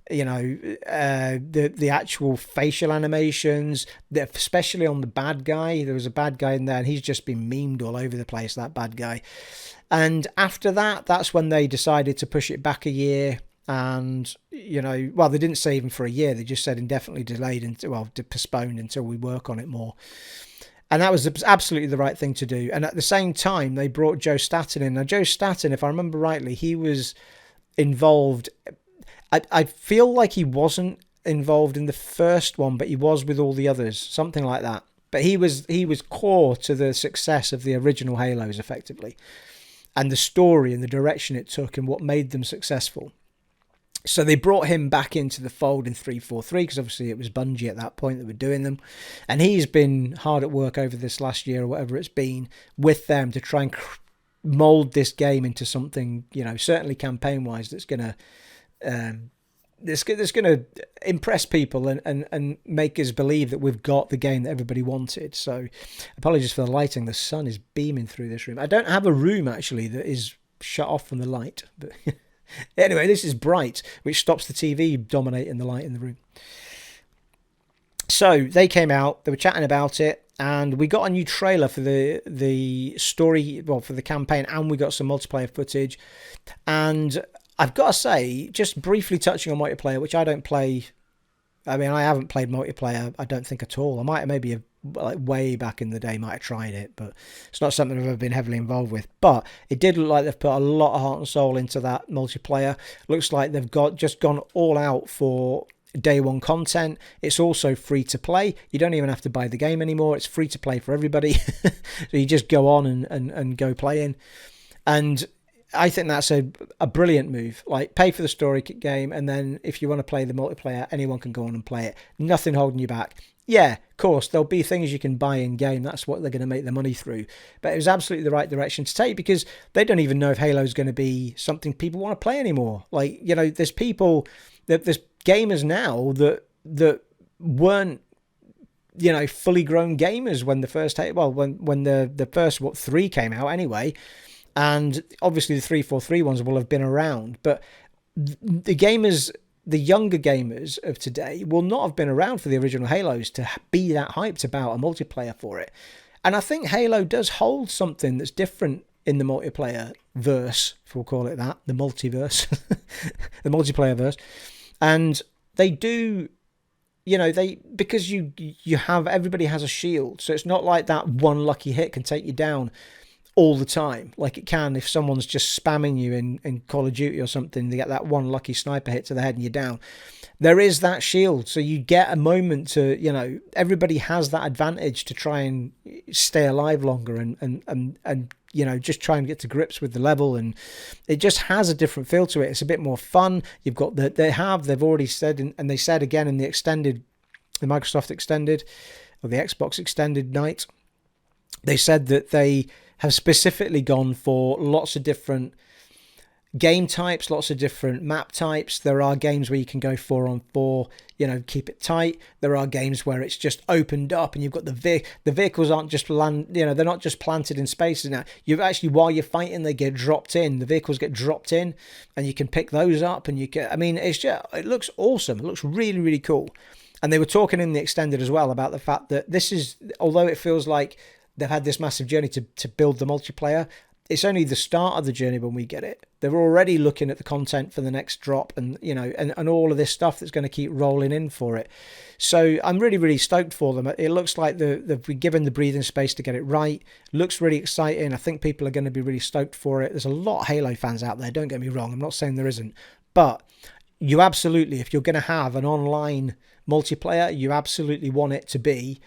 the actual facial animations, especially on the bad guy. There was a bad guy in there, and he's just been memed all over the place, that bad guy. And after that's when they decided to push it back a year. And, they didn't say even for a year. They just said indefinitely delayed, postponed until we work on it more. And that was absolutely the right thing to do. And at the same time, they brought Joe Staten in. Now, Joe Staten, if I remember rightly, he was involved. I feel like he wasn't involved in the first one, but he was with all the others, something like that. But he was core to the success of the original Halos, effectively, and the story and the direction it took and what made them successful. So they brought him back into the fold in 343 because obviously it was Bungie at that point that were doing them. And he's been hard at work over this last year or whatever it's been with them to try and mold this game into something, certainly campaign-wise that's going to impress people and make us believe that we've got the game that everybody wanted. So apologies for the lighting. The sun is beaming through this room. I don't have a room actually that is shut off from the light, but anyway, this is bright, which stops the TV dominating the light in the room. So they came out, they were chatting about it, and we got a new trailer for the story, for the campaign, and we got some multiplayer footage. And I've got to say, just briefly touching on multiplayer, which I don't play. I mean, I haven't played multiplayer, I don't think at all. I might have maybe way back in the day might have tried it, but it's not something I've ever been heavily involved with. But it did look like they've put a lot of heart and soul into that multiplayer. Looks like they've just gone all out for day one content. It's also free to play. You don't even have to buy the game anymore. It's free to play for everybody. So you just go on and go playing. And I think that's a brilliant move. Like, pay for the story game, and then if you want to play the multiplayer, anyone can go on and play it. Nothing holding you back. Yeah, of course, there'll be things you can buy in game. That's what they're going to make their money through. But it was absolutely the right direction to take, because they don't even know if Halo's going to be something people want to play anymore. Like, there's people, there's gamers now that weren't, fully grown gamers when the first, when the first 3 came out anyway. And obviously the 343 ones will have been around, but the gamers, the younger gamers of today will not have been around for the original Halos to be that hyped about a multiplayer for it. And I think Halo does hold something that's different in the multiplayer verse, if we'll call it that, the multiverse, the multiplayer verse. And they do, because you have, everybody has a shield. So it's not like that one lucky hit can take you down all the time, like it can if someone's just spamming you in Call of Duty or something. They get that one lucky sniper hit to the head and you're down. There is that shield, so you get a moment to, everybody has that advantage to try and stay alive longer and just try and get to grips with the level, and it just has a different feel to it. It's a bit more fun. You've got they've already said, and they said again in the Microsoft extended or the Xbox extended night, they said that they have specifically gone for lots of different game types, lots of different map types. There are games where you can go 4-on-4, keep it tight. There are games where it's just opened up and you've got the vehicles aren't just they're not just planted in spaces now. You've actually, while you're fighting, they get dropped in. The vehicles get dropped in and you can pick those up, and it looks awesome. It looks really, really cool. And they were talking in the extended as well about the fact that this is, although it feels like they've had this massive journey to build the multiplayer, it's only the start of the journey when we get it. They're already looking at the content for the next drop and all of this stuff that's going to keep rolling in for it. So I'm really, really stoked for them. It looks like they've been given the breathing space to get it right. Looks really exciting. I think people are going to be really stoked for it. There's a lot of Halo fans out there, don't get me wrong. I'm not saying there isn't. But you absolutely, if you're going to have an online multiplayer, you absolutely want it to be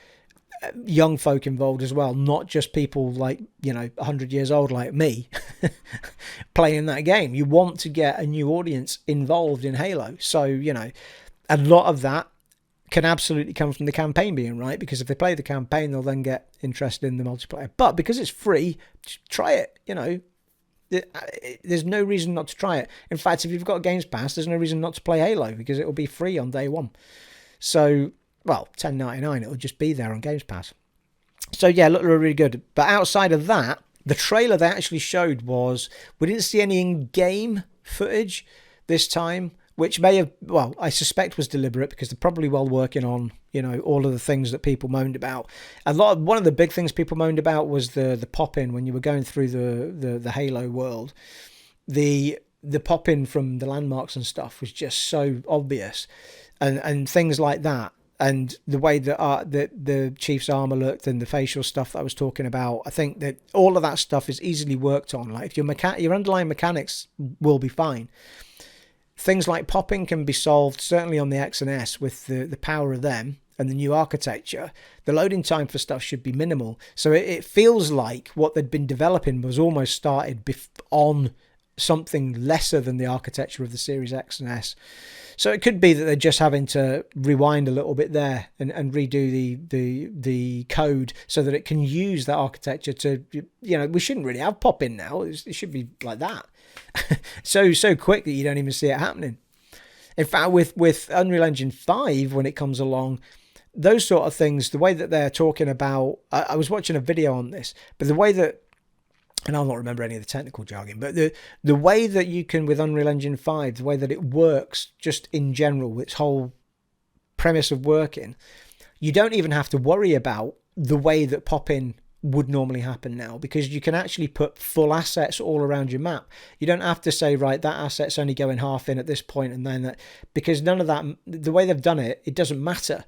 young folk involved as well, not just people like 100 years old like me playing that game. You want to get a new audience involved in Halo, so a lot of that can absolutely come from the campaign being right, because if they play the campaign they'll then get interested in the multiplayer. But because it's free, try it. There's no reason not to try it. In fact, if you've got a Games Pass, there's no reason not to play Halo, because it will be free on day one. So $10.99, it'll just be there on Games Pass. So yeah, look really good. But outside of that, the trailer they actually showed we didn't see any in-game footage this time, which may have, I suspect was deliberate, because they're probably working on, all of the things that people moaned about. One of the big things people moaned about was the pop-in when you were going through the Halo world. The pop-in from the landmarks and stuff was just so obvious, and things like that. And the way that the Chief's armor looked and the facial stuff that I was talking about, I think that all of that stuff is easily worked on. Like, if your underlying mechanics will be fine. Things like popping can be solved, certainly on the X and S, with the power of them and the new architecture. The loading time for stuff should be minimal. So it feels like what they'd been developing was almost started on something lesser than the architecture of the Series X and S. So it could be that they're just having to rewind a little bit there and redo the code so that it can use that architecture to, we shouldn't really have pop-in now. It should be like that. so quick that you don't even see it happening. In fact, with Unreal Engine 5, when it comes along, those sort of things, the way that they're talking about, I was watching a video on this, but the way that, and I'll not remember any of the technical jargon, but the way that you can, with Unreal Engine 5, the way that it works just in general, its whole premise of working, you don't even have to worry about the way that pop-in would normally happen now, because you can actually put full assets all around your map. You don't have to say, right, that asset's only going half in at this point and then that, because none of that, the way they've done it, it doesn't matter.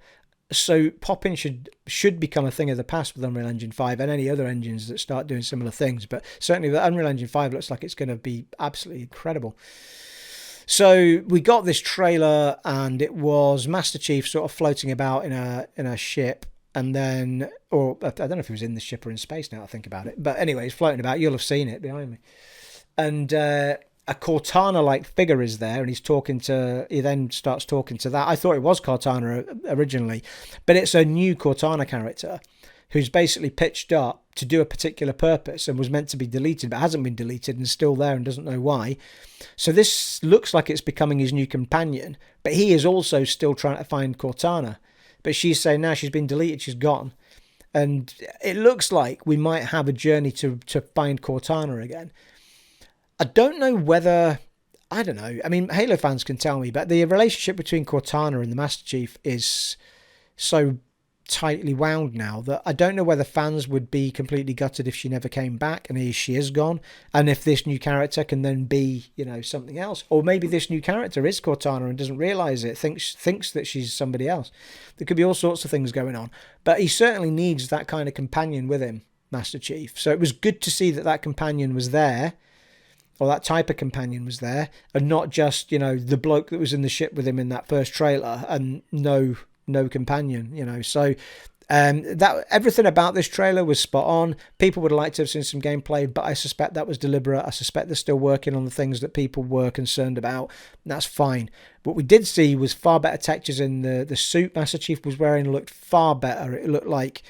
So pop-in should become a thing of the past with Unreal Engine 5 and any other engines that start doing similar things. But certainly the Unreal Engine 5 looks like it's going to be absolutely incredible. So we got this trailer, and it was Master Chief sort of floating about in a ship, and then, or I don't know if he was in the ship or in space now I think about it. But anyway, he's floating about. You'll have seen it behind me. And a Cortana-like figure is there, and he then starts talking to that. I thought it was Cortana originally, but it's a new Cortana character who's basically pitched up to do a particular purpose and was meant to be deleted, but hasn't been deleted and still there and doesn't know why. So this looks like it's becoming his new companion, but he is also still trying to find Cortana. But she's saying now she's been deleted, she's gone. And it looks like we might have a journey to find Cortana again. I don't know whether, I don't know. I mean, Halo fans can tell me, but the relationship between Cortana and the Master Chief is so tightly wound now that I don't know whether fans would be completely gutted if she never came back and she is gone, and if this new character can then be, something else. Or maybe this new character is Cortana and doesn't realise it, thinks that she's somebody else. There could be all sorts of things going on. But he certainly needs that kind of companion with him, Master Chief. So it was good to see that companion was there, or that type of companion was there, and not just, the bloke that was in the ship with him in that first trailer and no companion, So that everything about this trailer was spot on. People would like to have seen some gameplay, but I suspect that was deliberate. I suspect they're still working on the things that people were concerned about. That's fine. What we did see was far better textures in the suit Master Chief was wearing. Looked far better. It looked like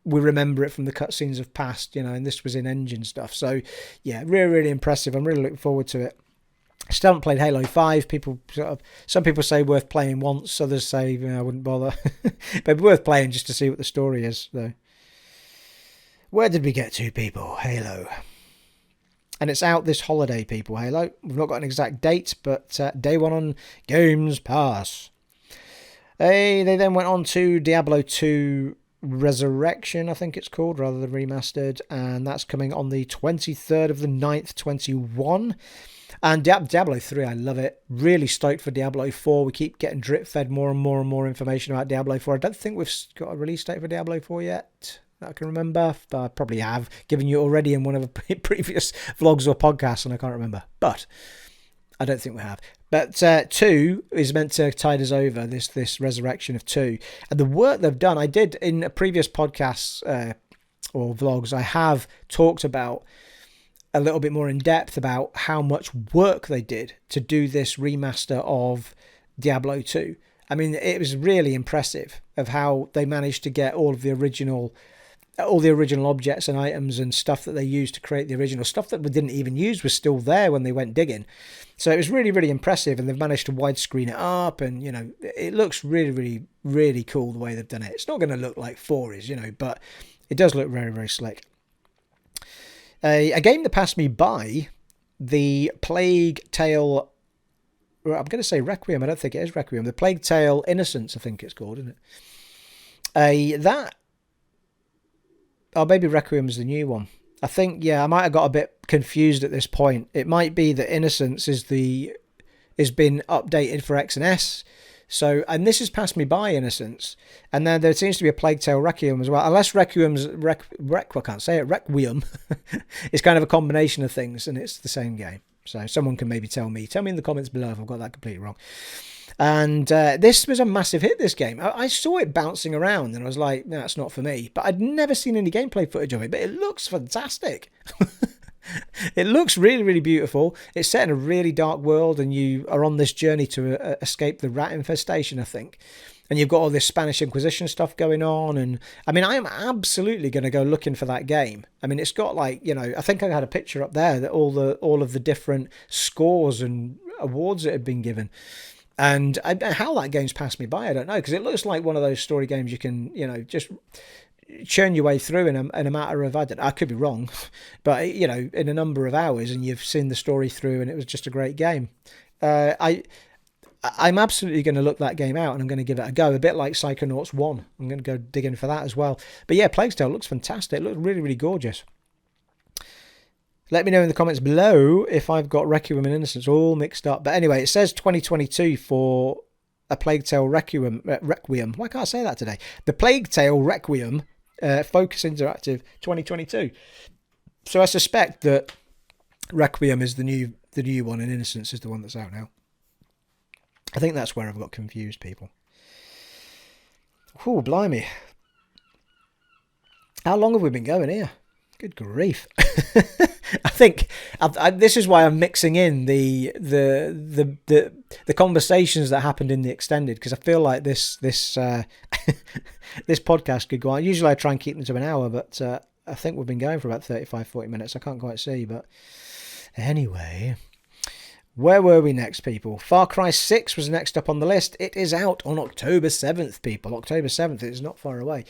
we remember it from the cutscenes of past, and this was in engine stuff. So yeah, really, really impressive. I'm really looking forward to it. I still haven't played Halo 5. Some people say worth playing once, others say I wouldn't bother. But worth playing just to see what the story is, though. Where did we get to, people? Halo. And it's out this holiday, people, Halo. We've not got an exact date, but day one on Games Pass. They then went on to Diablo 2 Resurrection, I think it's called, rather than remastered, and that's coming on the 23rd of the 9th, 21. And Diablo 3, I love it. Really stoked for Diablo 4. We keep getting drip-fed more and more and more information about Diablo 4. I don't think we've got a release date for Diablo 4 yet, that I can remember. But I probably have given you already in one of the previous vlogs or podcasts, and I can't remember. But I don't think we have. But 2 is meant to tide us over, this resurrection of 2. And the work they've done, I did in a previous podcasts or vlogs, I have talked about a little bit more in depth about how much work they did to do this remaster of Diablo 2. I mean, it was really impressive of how they managed to get all the original objects and items and stuff that they used to create the original stuff that we didn't even use was still there when they went digging. So it was really, really impressive, and they've managed to widescreen it up, and it looks really, really, really cool the way they've done it. It's not going to look like 4 is, but it does look very, very slick. A game that passed me by, the Plague Tale, I'm going to say Requiem, I don't think it is Requiem, the Plague Tale Innocence, I think it's called, isn't it? Maybe Requiem's the new one. I think, I might have got a bit confused at this point. It might be that Innocence has been updated for X and S. So, and this has passed me by, Innocence, and then there seems to be a Plague Tale Requiem as well. Unless Requiem is kind of a combination of things, and it's the same game. So someone can maybe tell me in the comments below if I've got that completely wrong. And this was a massive hit, this game. I saw it bouncing around, and I was like, no, it's not for me. But I'd never seen any gameplay footage of it, but it looks fantastic. It looks really, really beautiful. It's set in a really dark world, and you are on this journey to escape the rat infestation, I think. And you've got all this Spanish Inquisition stuff going on. And I mean, I am absolutely going to go looking for that game. I mean, it's got like, I think I had a picture up there that all of the different scores and awards that had been given. And how that game's passed me by, I don't know, because it looks like one of those story games you can, just churn your way through in a matter of, I could be wrong, but, in a number of hours, and you've seen the story through, and it was just a great game. I'm absolutely going to look that game out, and I'm going to give it a go, a bit like Psychonauts 1. I'm going to go dig in for that as well. But yeah, Plague's Tale looks fantastic. It looks really, really gorgeous. Let me know in the comments below if I've got Requiem and Innocence all mixed up. But anyway, it says 2022 for a Plague Tale Requiem. Why can't I say that today? The Plague Tale Requiem Focus Interactive 2022. So I suspect that Requiem is the new one, and Innocence is the one that's out now. I think that's where I've got confused, people. Oh, blimey. How long have we been going here? Good grief. I think this is why I'm mixing in the conversations that happened in the extended, because I feel like this this podcast could go on. Usually I try and keep them to an hour, but I think we've been going for about 35-40 minutes. I can't quite see, but anyway. Where were we next, people? Far Cry 6 was next up on the list. It is out on October 7th, people. October 7th, it is not far away.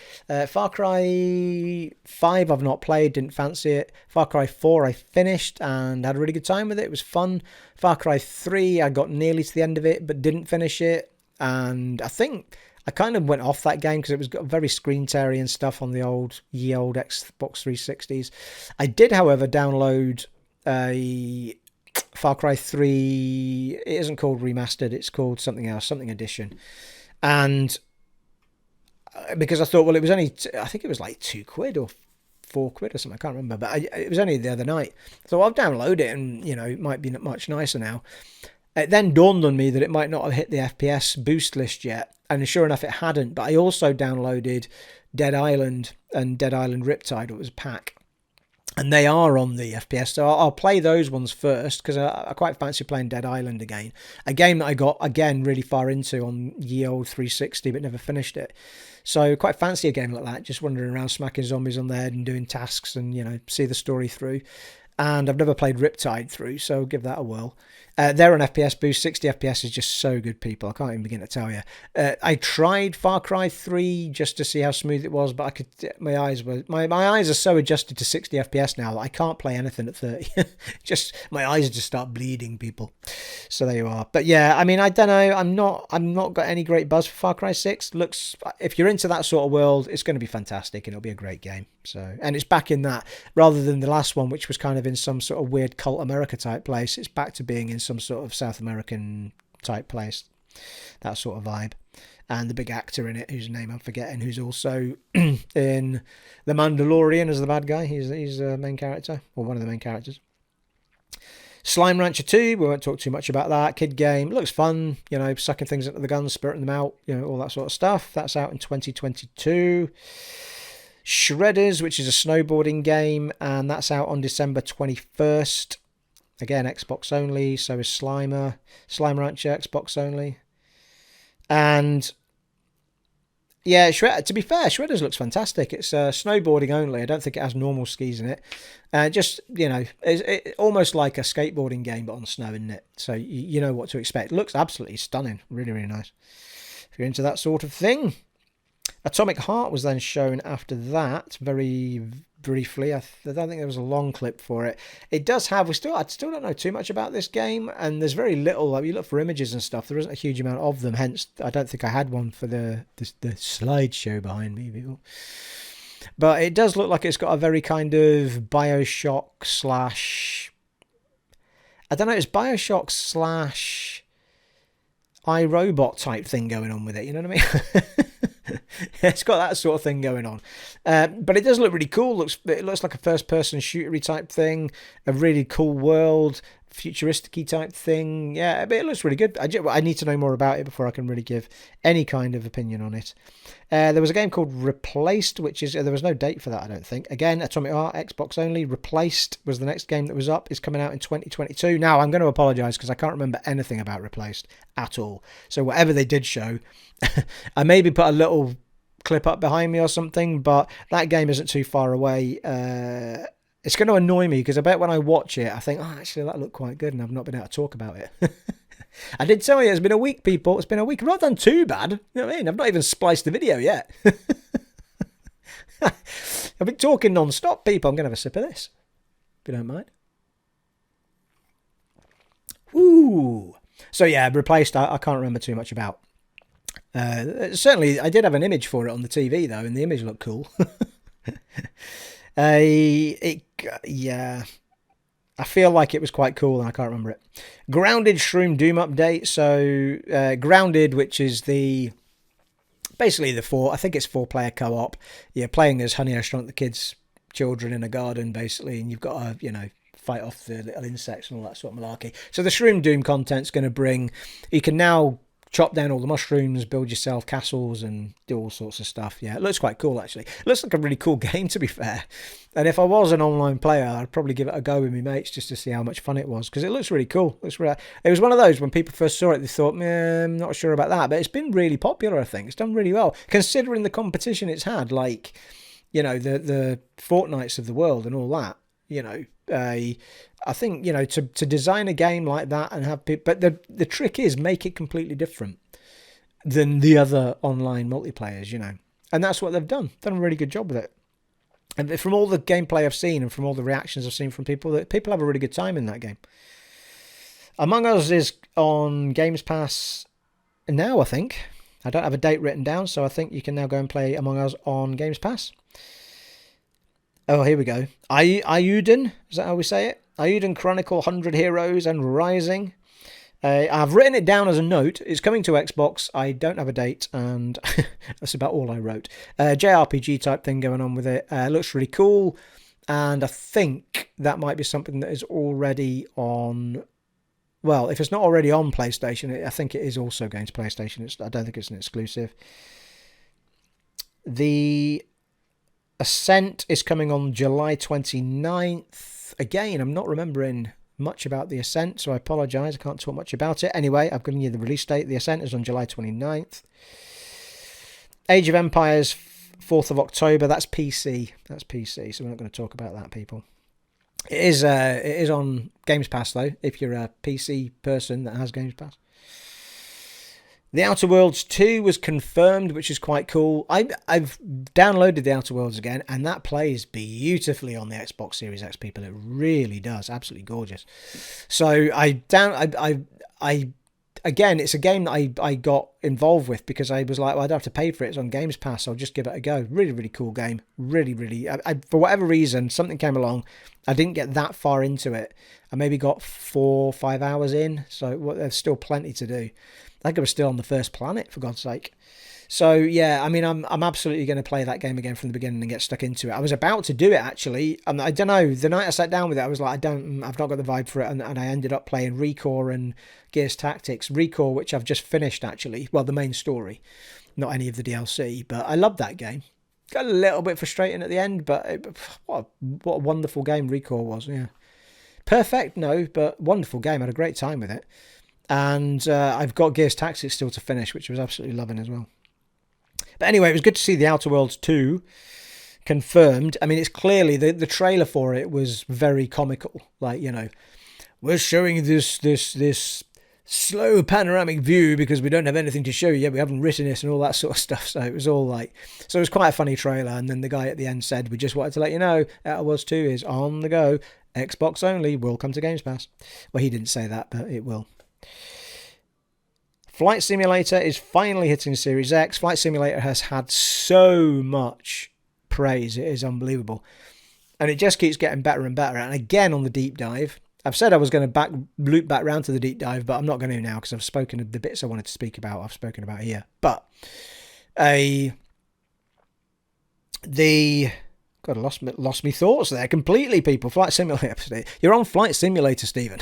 Far Cry 5 I've not played, didn't fancy it. Far Cry 4 I finished and had a really good time with it. It was fun. Far Cry 3 I got nearly to the end of it but didn't finish it. And I think I kind of went off that game because it was got very screen teary and stuff on the old Xbox 360s. I did, however, download a Far Cry 3, it isn't called remastered, it's called something else, something edition. And because I thought, well, it was only, I think it was like £2 or £4 or something, I can't remember, but it was only the other night. So I've downloaded it and, it might be much nicer now. It then dawned on me that it might not have hit the FPS boost list yet. And sure enough, it hadn't. But I also downloaded Dead Island and Dead Island Riptide. It was a pack. And they are on the FPS, so I'll play those ones first, because I quite fancy playing Dead Island again. A game that I got, again, really far into on ye old 360, but never finished it. So quite fancy a game like that, just wandering around smacking zombies on the head and doing tasks and, see the story through. And I've never played Riptide through, so give that a whirl. They're on FPS boost. 60 FPS is just so good, people. I can't even begin to tell you. I tried Far Cry 3 just to see how smooth it was, but my eyes are so adjusted to 60 FPS now that I can't play anything at 30. My eyes just start bleeding, people. So there you are. But yeah, I mean, I don't know. I'm not got any great buzz for Far Cry 6. Looks, if you're into that sort of world, it's going to be fantastic and it'll be a great game. So, and it's back in that, rather than the last one, which was kind of in some sort of weird cult America type place. It's back to being in some sort of South American type place, that sort of vibe. And the big actor in it, whose name I'm forgetting, who's also in The Mandalorian as the bad guy. He's the main character, or one of the main characters. Slime Rancher 2, we won't talk too much about that. Kid game, looks fun, sucking things into the guns, spirting them out, all that sort of stuff. That's out in 2022. Shredders, which is a snowboarding game, and that's out on December 21st. Again, Xbox only, so is Slime Rancher, Xbox only. And yeah, to be fair, Shredders looks fantastic. It's snowboarding only. I don't think it has normal skis in it. Just, it's almost like a skateboarding game, but on snow, isn't it? So you know what to expect. It looks absolutely stunning. Really, really nice. If you're into that sort of thing. Atomic Heart was then shown after that, very briefly. I don't think there was a long clip for it. It does have, I still don't know too much about this game, and there's very little. Like, you look for images and stuff, there isn't a huge amount of them, hence I don't think I had one for the slideshow behind me, people. But it does look like it's got a very kind of Bioshock slash, I don't know, it's Bioshock slash iRobot type thing going on with it, you know what I mean? It's got that sort of thing going on, but it does look really cool. It looks like a first-person shootery type thing. A really cool world, futuristic-y type thing. Yeah, but it looks really good. I need to know more about it before I can really give any kind of opinion on it. There was a game called Replaced, which is, there was no date for that, I don't think. Again, Atomic Heart, Xbox only. Replaced was the next game that was up. It's coming out in 2022. Now, I'm going to apologise because I can't remember anything about Replaced at all. So whatever they did show, I maybe put a little clip up behind me or something, but that game isn't too far away. It's going to annoy me because I bet when I watch it, I think, oh, actually, that looked quite good, and I've not been able to talk about it. I did tell you it's been a week, people. It's been a week. I've not done too bad. You know what I mean? I've not even spliced the video yet. I've been talking non-stop, people. I'm going to have a sip of this, if you don't mind. Woo! So, yeah, Replaced, I can't remember too much about. Certainly, I did have an image for it on the TV, though, and the image looked cool. Yeah, I feel like it was quite cool, and I can't remember it. Grounded Shroom Doom update. So, Grounded, which is basically the 4-player co-op. You're playing as Honey, I Shrunk the Kids' children in a garden, basically, and you've got to, fight off the little insects and all that sort of malarkey. So the Shroom Doom content's going to bring, you can now chop down all the mushrooms, build yourself castles, and do all sorts of stuff. Yeah, it looks quite cool, actually. It looks like a really cool game, to be fair. And if I was an online player, I'd probably give it a go with my mates just to see how much fun it was, because it looks really cool. It was one of those, when people first saw it, they thought, I'm not sure about that. But it's been really popular, I think. It's done really well, considering the competition it's had, like, the Fortnites of the world and all that. I think, to design a game like that and have people, but the trick is make it completely different than the other online multiplayers, and that's what they've done a really good job with it. And from all the gameplay I've seen and from all the reactions I've seen from people, that people have a really good time in that game. Among Us is on Games Pass now, I think. I don't have a date written down, so I think you can now go and play Among Us on Games Pass. Oh, here we go. Ayuden, is that how we say it? Ayuden Chronicle 100 Heroes and Rising. I've written it down as a note. It's coming to Xbox. I don't have a date, and that's about all I wrote. JRPG type thing going on with it. Looks really cool, and I think that might be something that is already on... Well, if it's not already on PlayStation, I think it is also going to PlayStation. I don't think it's an exclusive. The Ascent is coming on July 29th. Again, I'm not remembering much about The Ascent, so I apologise. I can't talk much about it. Anyway, I've given you the release date. The Ascent is on July 29th. Age of Empires, 4th of October. That's PC. So we're not going to talk about that, people. It is on Games Pass, though, if you're a PC person that has Games Pass. The Outer Worlds 2 was confirmed, which is quite cool. I've downloaded The Outer Worlds again, and that plays beautifully on the Xbox Series X, people. It really does. Absolutely gorgeous. So again, it's a game that I got involved with because I was like, well, I don't have to pay for it. It's on Games Pass, so I'll just give it a go. Really, really cool game. Really, really. For whatever reason, something came along. I didn't get that far into it. I maybe got 4 or 5 hours in, so there's still plenty to do. I think I was still on the first planet, for God's sake. So, yeah, I mean, I'm absolutely going to play that game again from the beginning and get stuck into it. I was about to do it, actually. I don't know. The night I sat down with it, I was like, I've not got the vibe for it. And I ended up playing Recore and Gears Tactics. Recore, which I've just finished, actually. Well, the main story. Not any of the DLC. But I loved that game. Got a little bit frustrating at the end, but what a wonderful game Recore was, yeah. Perfect, no, but wonderful game. I had a great time with it. And I've got Gears Tactics still to finish, which I was absolutely loving as well. But anyway, it was good to see The Outer Worlds 2 confirmed. I mean, it's clearly, the trailer for it was very comical. Like, we're showing this slow panoramic view because we don't have anything to show you yet. We haven't written this and all that sort of stuff. So it was all like... So it was quite a funny trailer. And then the guy at the end said, we just wanted to let you know, Outer Worlds 2 is on the go. Xbox only, will come to Games Pass. Well, he didn't say that, but it will. Flight Simulator is finally hitting Series X. Flight Simulator has had so much praise. It is unbelievable. And it just keeps getting better and better. And again, on the deep dive, I've said I was going to loop back round to the deep dive, but I'm not going to now because I've spoken of the bits I wanted to speak about. I've spoken about here. But God, God, I lost me thoughts there completely, people. Flight Simulator. You're on Flight Simulator, Stephen.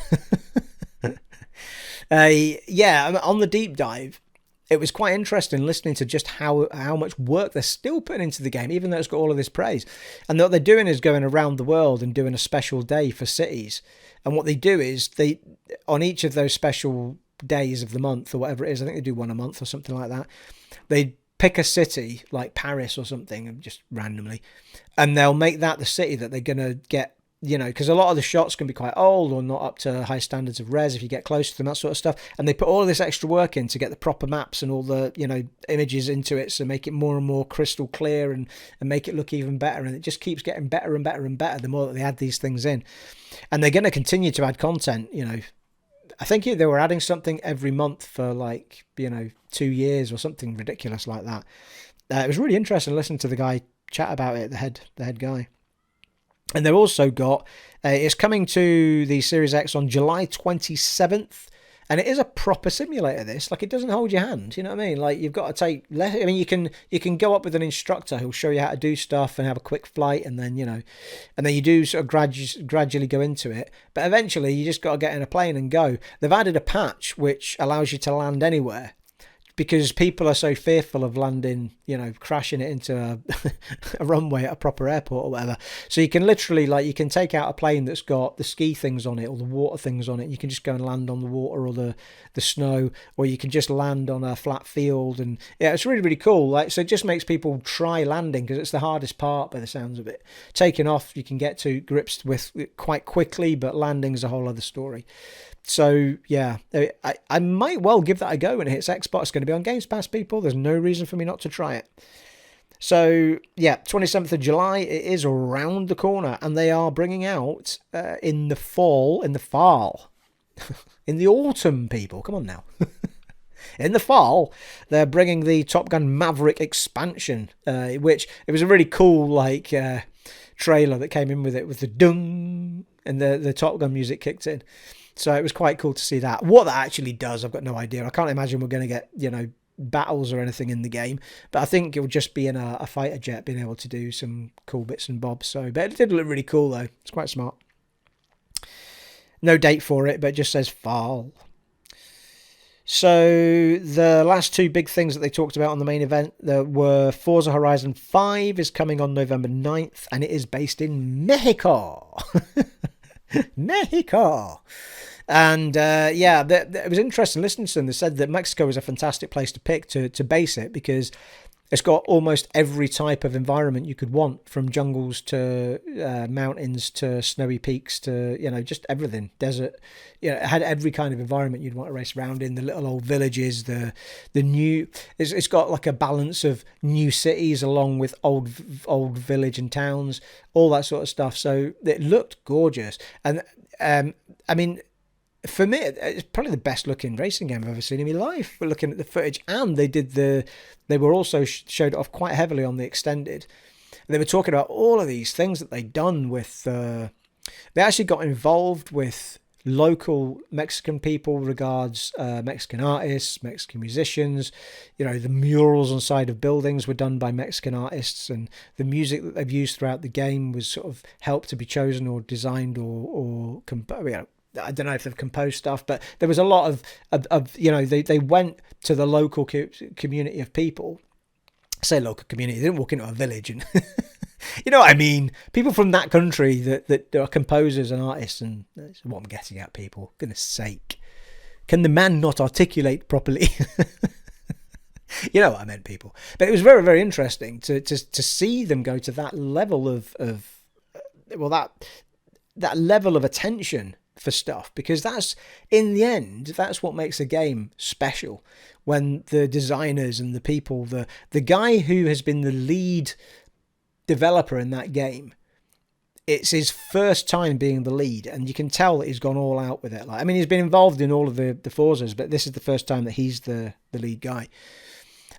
Yeah, on the deep dive, it was quite interesting listening to just how much work they're still putting into the game, even though it's got all of this praise. And what they're doing is going around the world and doing a special day for cities. And what they do is they, on each of those special days of the month or whatever it is, I think they do one a month or something like that, they pick a city like Paris or something, just randomly, and they'll make that the city that they're going to get, because a lot of the shots can be quite old or not up to high standards of res if you get close to them, that sort of stuff. And they put all of this extra work in to get the proper maps and all the, images into it, so make it more and more crystal clear and make it look even better. And it just keeps getting better and better and better the more that they add these things in. And they're going to continue to add content, I think they were adding something every month for 2 years or something ridiculous like that. It was really interesting to listen to the guy chat about it, the head guy. And they've also got, it's coming to the Series X on July 27th. And it is a proper simulator, this. It doesn't hold your hand, you know what I mean? You've got to take less. I mean, you can go up with an instructor who'll show you how to do stuff and have a quick flight, and then, and then you do sort of gradually go into it. But eventually, you just got to get in a plane and go. They've added a patch which allows you to land anywhere, because people are so fearful of landing, crashing it into a runway at a proper airport or whatever. So you can literally, you can take out a plane that's got the ski things on it or the water things on it. You can just go and land on the water or the snow, or you can just land on a flat field. And yeah, it's really, really cool. So it just makes people try landing, because it's the hardest part by the sounds of it. Taking off, you can get to grips with quite quickly, but landing is a whole other story. So, yeah, I might well give that a go when it hits Xbox. It's going to be on Gamescast, people. There's no reason for me not to try it. So, yeah, 27th of July, it is around the corner. And they are bringing out in the fall, in the autumn, people. Come on now. In the fall, they're bringing the Top Gun Maverick expansion, which it was a really cool, trailer that came in with it, with the dung, and the Top Gun music kicked in. So it was quite cool to see that. What that actually does, I've got no idea. I can't imagine we're going to get, battles or anything in the game. But I think it will just be in a fighter jet being able to do some cool bits and bobs. So, but it did look really cool, though. It's quite smart. No date for it, but it just says fall. So the last two big things that they talked about on the main event were Forza Horizon 5 is coming on November 9th, and it is based in Mexico. Mexico. And it was interesting listening to them. They said that Mexico is a fantastic place to pick to base it, because it's got almost every type of environment you could want, from jungles to mountains to snowy peaks to, just everything. Desert. It had every kind of environment you'd want to race around in. The little old villages, the new. It's got a balance of new cities along with old village and towns, all that sort of stuff. So it looked gorgeous. And I mean, for me, it's probably the best looking racing game I've ever seen in my life. We're looking at the footage, and they were also showed it off quite heavily on the extended. They were talking about all of these things that they'd done with. They actually got involved with local Mexican people, regards Mexican artists, Mexican musicians. The murals on side of buildings were done by Mexican artists, and the music that they've used throughout the game was sort of helped to be chosen or designed or I don't know if they've composed stuff, but there was a lot of they went to the local community of people. I say local community, they didn't walk into a village, and you know what I mean? People from that country that are composers and artists, and that's what I'm getting at, people. Goodness sake. Can the man not articulate properly? You know what I meant, people. But it was very, very interesting to see them go to that level of that level of attention for stuff, because that's, in the end, that's what makes a game special. When the designers and the people, the guy who has been the lead developer in that game, it's his first time being the lead, and you can tell that he's gone all out with it. He's been involved in all of the Forzas, but this is the first time that he's the lead guy.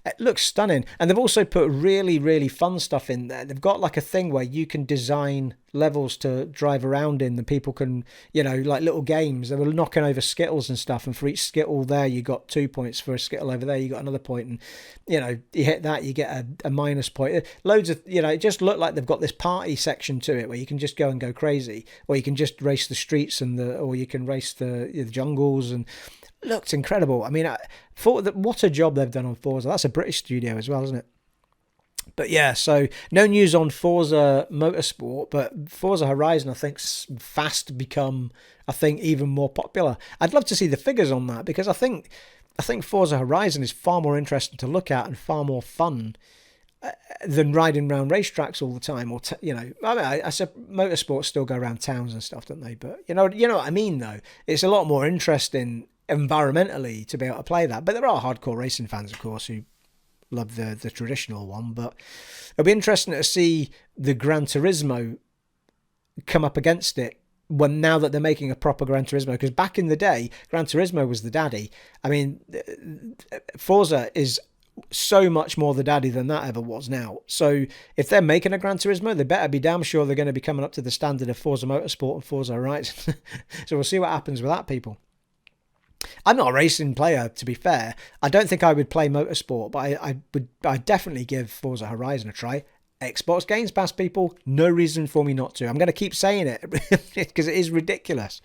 It looks stunning. And they've also put really, really fun stuff in there. They've got like a thing where you can design levels to drive around in, and people can, like little games. They were knocking over Skittles and stuff, and for each Skittle there, you got 2 points. For a Skittle over there, you got another point. And, you hit that, you get a minus point. Loads of, it just looked like they've got this party section to it where you can just go and go crazy, or you can just race the streets or you can race the jungles, and looked incredible. I mean, what a job they've done on Forza. That's a British studio as well, isn't it? But yeah, so no news on Forza Motorsport, but Forza Horizon, I think, fast become, even more popular. I'd love to see the figures on that, because I think Forza Horizon is far more interesting to look at and far more fun than riding around racetracks all the time. Or I said motorsports still go around towns and stuff, don't they? But you know what I mean, though. It's a lot more interesting environmentally to be able to play that. But there are hardcore racing fans, of course, who love the traditional one. But it'll be interesting to see the Gran Turismo come up against it now that they're making a proper Gran Turismo, because back in the day, Gran Turismo was the daddy. I mean, Forza is so much more the daddy than that ever was now. So if they're making a Gran Turismo, they better be damn sure they're going to be coming up to the standard of Forza Motorsport and Forza Horizon. So we'll see what happens with that, people. I'm not a racing player, to be fair. I don't think I would play Motorsport, but I'd definitely give Forza Horizon a try. Xbox Games Pass, people, no reason for me not to. I'm going to keep saying it because it is ridiculous.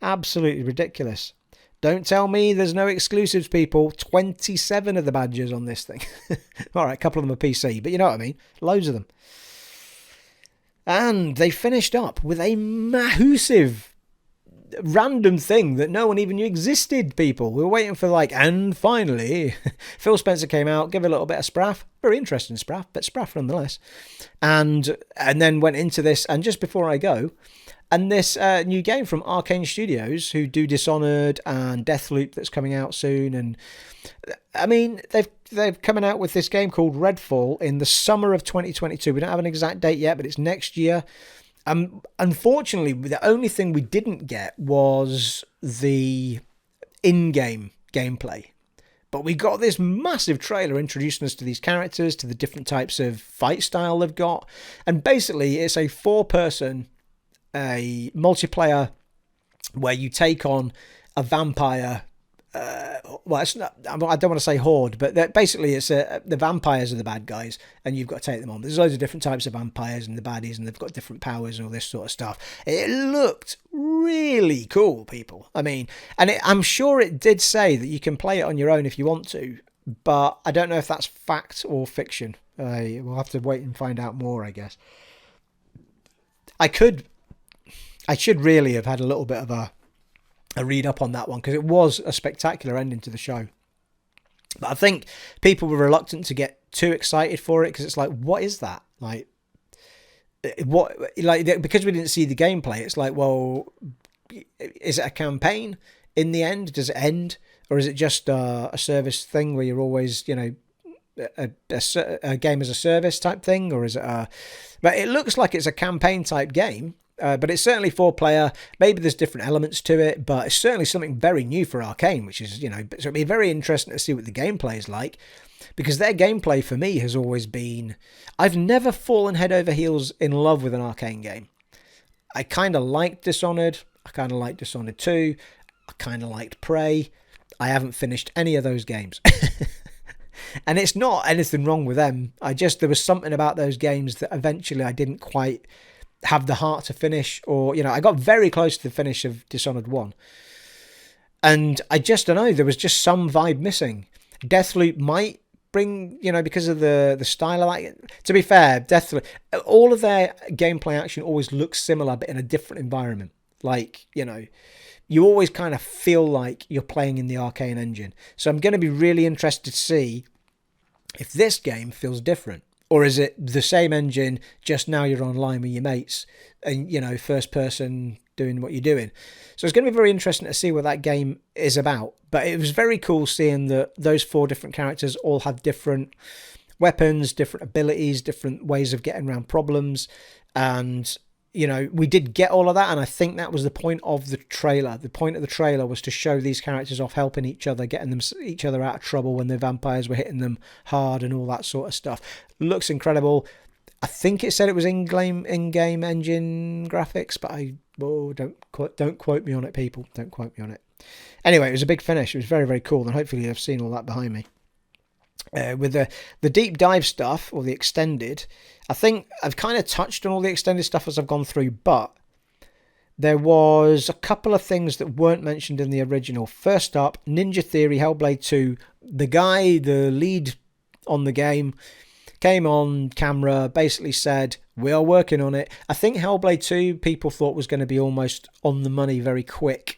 Absolutely ridiculous. Don't tell me there's no exclusives, people. 27 of the badges on this thing. All right, a couple of them are PC, but you know what I mean. Loads of them. And they finished up with a massive random thing that no one even knew existed, people. We were waiting for and finally, Phil Spencer came out, gave a little bit of spraff. Very interesting spraff, but spraff nonetheless. And then went into this, and just before I go, and this new game from Arcane Studios, who do Dishonored and Deathloop that's coming out soon. And I mean, they've coming out with this game called Redfall in the summer of 2022. We don't have an exact date yet, but it's next year. Unfortunately, the only thing we didn't get was the in-game gameplay. But we got this massive trailer introducing us to these characters, to the different types of fight style they've got. And basically, it's a 4-person multiplayer where you take on a vampire. It's not, I don't want to say horde, but basically it's the vampires are the bad guys, and you've got to take them on. There's loads of different types of vampires and the baddies, and they've got different powers and all this sort of stuff. It looked really cool, people. I mean, and I'm sure it did say that you can play it on your own if you want to, but I don't know if that's fact or fiction. We'll have to wait and find out more, I guess. I should really have had a little bit of a read up on that one, because it was a spectacular ending to the show. But I think people were reluctant to get too excited for it, because it's like, what is that? Because we didn't see the gameplay, it's like, well, is it a campaign in the end? Does it end? Or is it just a service thing where you're always, a game as a service type thing? Or is it but it looks like it's a campaign type game. But it's certainly 4-player. Maybe there's different elements to it, but it's certainly something very new for Arcane, which is, so it'll be very interesting to see what the gameplay is like, because their gameplay for me has always been, I've never fallen head over heels in love with an Arcane game. I kind of liked Dishonored. I kind of liked Dishonored 2. I kind of liked Prey. I haven't finished any of those games. And it's not anything wrong with them. There was something about those games that eventually I didn't quite have the heart to finish, or I got very close to the finish of Dishonored 1, and I just don't know, there was just some vibe missing. Deathloop might bring, because of the style of that. To be fair, Deathloop, all of their gameplay action always looks similar, but in a different environment. You always kind of feel like you're playing in the Arcane engine. So I'm going to be really interested to see if this game feels different. Or is it the same engine, just now you're online with your mates and, first person doing what you're doing? So it's going to be very interesting to see what that game is about. But it was very cool seeing that those 4 different characters all have different weapons, different abilities, different ways of getting around problems. And we did get all of that, and I think that was the point of the trailer. The point of the trailer was to show these characters off helping each other, getting each other out of trouble when the vampires were hitting them hard and all that sort of stuff. Looks incredible. I think it said it was in-game engine graphics, but don't quote me on it, people. Don't quote me on it. Anyway, it was a big finish. It was very, very cool, and hopefully you've seen all that behind me. With the deep dive stuff, or the extended, I think I've kind of touched on all the extended stuff as I've gone through, but there was a couple of things that weren't mentioned in the original. First up, Ninja Theory Hellblade 2. The lead on the game, came on camera, basically said, we are working on it. I think Hellblade 2 people thought was going to be almost on the money very quick.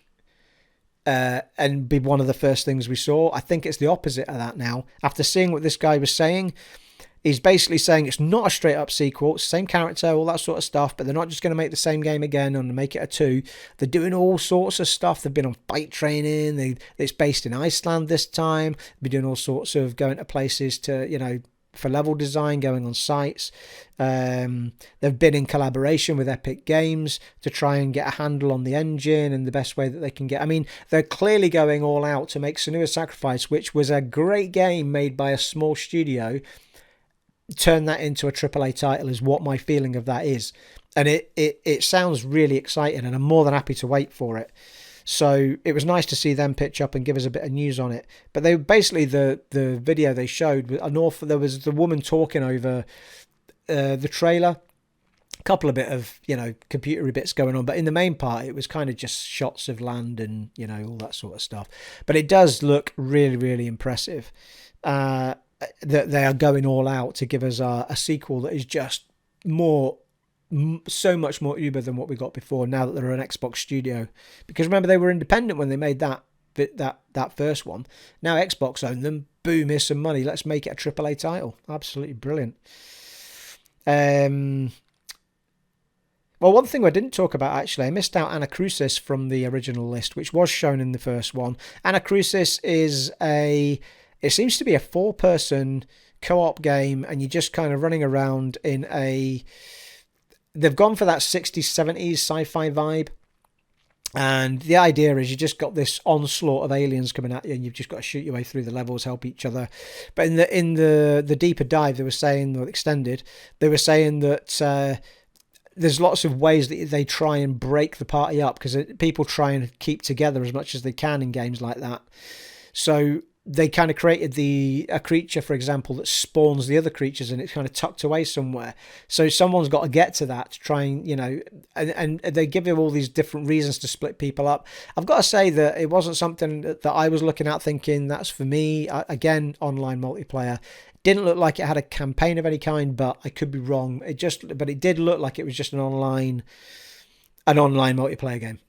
And be one of the first things we saw. I think it's the opposite of that now. After seeing what this guy was saying, he's basically saying it's not a straight up sequel, it's the same character, all that sort of stuff, but they're not just going to make the same game again and make it a 2. They're doing all sorts of stuff. They've been on fight training. It's based in Iceland this time. They're doing all sorts of going to places to, for level design, going on sites. They've been in collaboration with Epic Games to try and get a handle on the engine and the best way that they can get. I mean, they're clearly going all out to make Senua's Sacrifice, which was a great game made by a small studio, turn that into a AAA title is what my feeling of that is. And it sounds really exciting, and I'm more than happy to wait for it. So it was nice to see them pitch up and give us a bit of news on it. But they basically, the video they showed, there was the woman talking over the trailer. A couple of bit of, computery bits going on. But in the main part, it was kind of just shots of land and, all that sort of stuff. But it does look really, really impressive. That they are going all out to give us a sequel that is just so much more uber than what we got before, now that they're an Xbox studio. Because remember, they were independent when they made that first one. Now Xbox own them. Boom, here's some money, let's make it a AAA title. Absolutely brilliant. Well, one thing I didn't talk about, actually, I missed out Anacrusis from the original list, which was shown in the first one. Anacrusis is it seems to be a 4-person co-op game, and you're just kind of running around in they've gone for that 60s, 70s sci-fi vibe. And the idea is you just got this onslaught of aliens coming at you, and you've just got to shoot your way through the levels, help each other. But in the deeper dive, they were saying, or extended, they were saying that there's lots of ways that they try and break the party up, because people try and keep together as much as they can in games like that. So they kind of created a creature, for example, that spawns the other creatures, and it's kind of tucked away somewhere. So someone's got to get to that to try and, and they give you all these different reasons to split people up. I've got to say that it wasn't something that I was looking at thinking that's for me. Again, online multiplayer. Didn't look like it had a campaign of any kind, but I could be wrong. But it did look like it was just an online multiplayer game.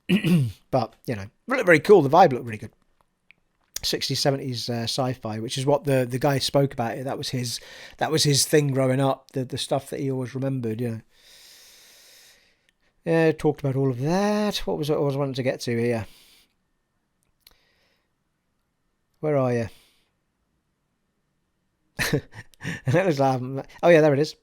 But, it looked very cool. The vibe looked really good. 60s, 70s sci-fi, which is what the guy spoke about it. That was his thing growing up, the stuff that he always remembered. Talked about all of that. What was it I was wanting to get to here? Where are you? Oh yeah, there it is.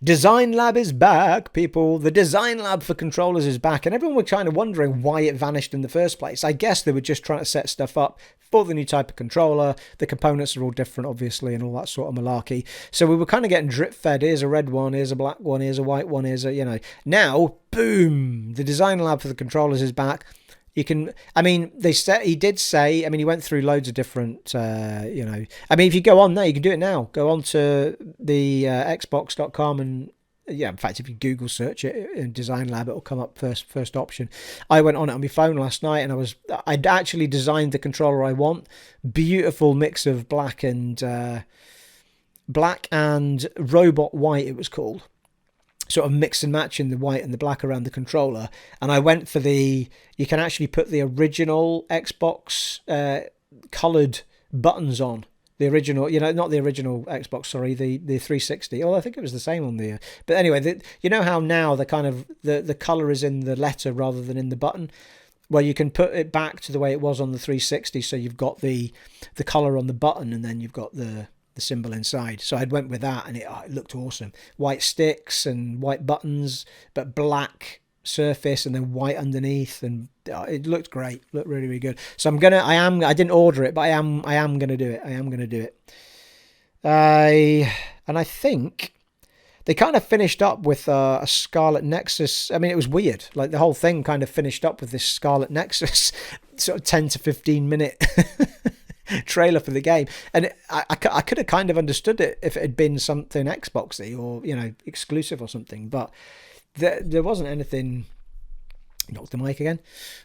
Design Lab is back, people. The Design Lab for controllers is back, and everyone was kind of wondering why it vanished in the first place. I guess they were just trying to set stuff up for the new type of controller. The components are all different, obviously, and all that sort of malarkey. So we were kind of getting drip fed. Here's a red one, here's a black one, here's a white one, here's a, Now, boom, the Design Lab for the controllers is back. You can, he did say, he went through loads of different, if you go on there, you can do it now. Go on to the xbox.com and, in fact, if you Google search it in Design Lab, it'll come up first option. I went on it on my phone last night, and I'd actually designed the controller I want. Beautiful mix of black and robot white, it was called. Sort of mix and matching the white and the black around the controller, and I went for you can actually put the original Xbox coloured buttons on the original, not the original Xbox, sorry, the 360. I think it was the same on the but anyway, how now the kind of the colour is in the letter rather than in the button. Well, you can put it back to the way it was on the 360, so you've got the colour on the button, and then you've got the the symbol inside. So I went with that, and it looked awesome. White sticks and white buttons, but black surface and then white underneath, and it looked great. Looked really, really good. So I didn't order it, but I am gonna do it. And I think they kind of finished up with a Scarlet Nexus. I mean, it was weird. Like, the whole thing kind of finished up with this Scarlet Nexus sort of 10 to 15 minute trailer for the game. And I could have kind of understood it if it had been something Xboxy or, exclusive or something. But there wasn't anything... Knocked the mic again.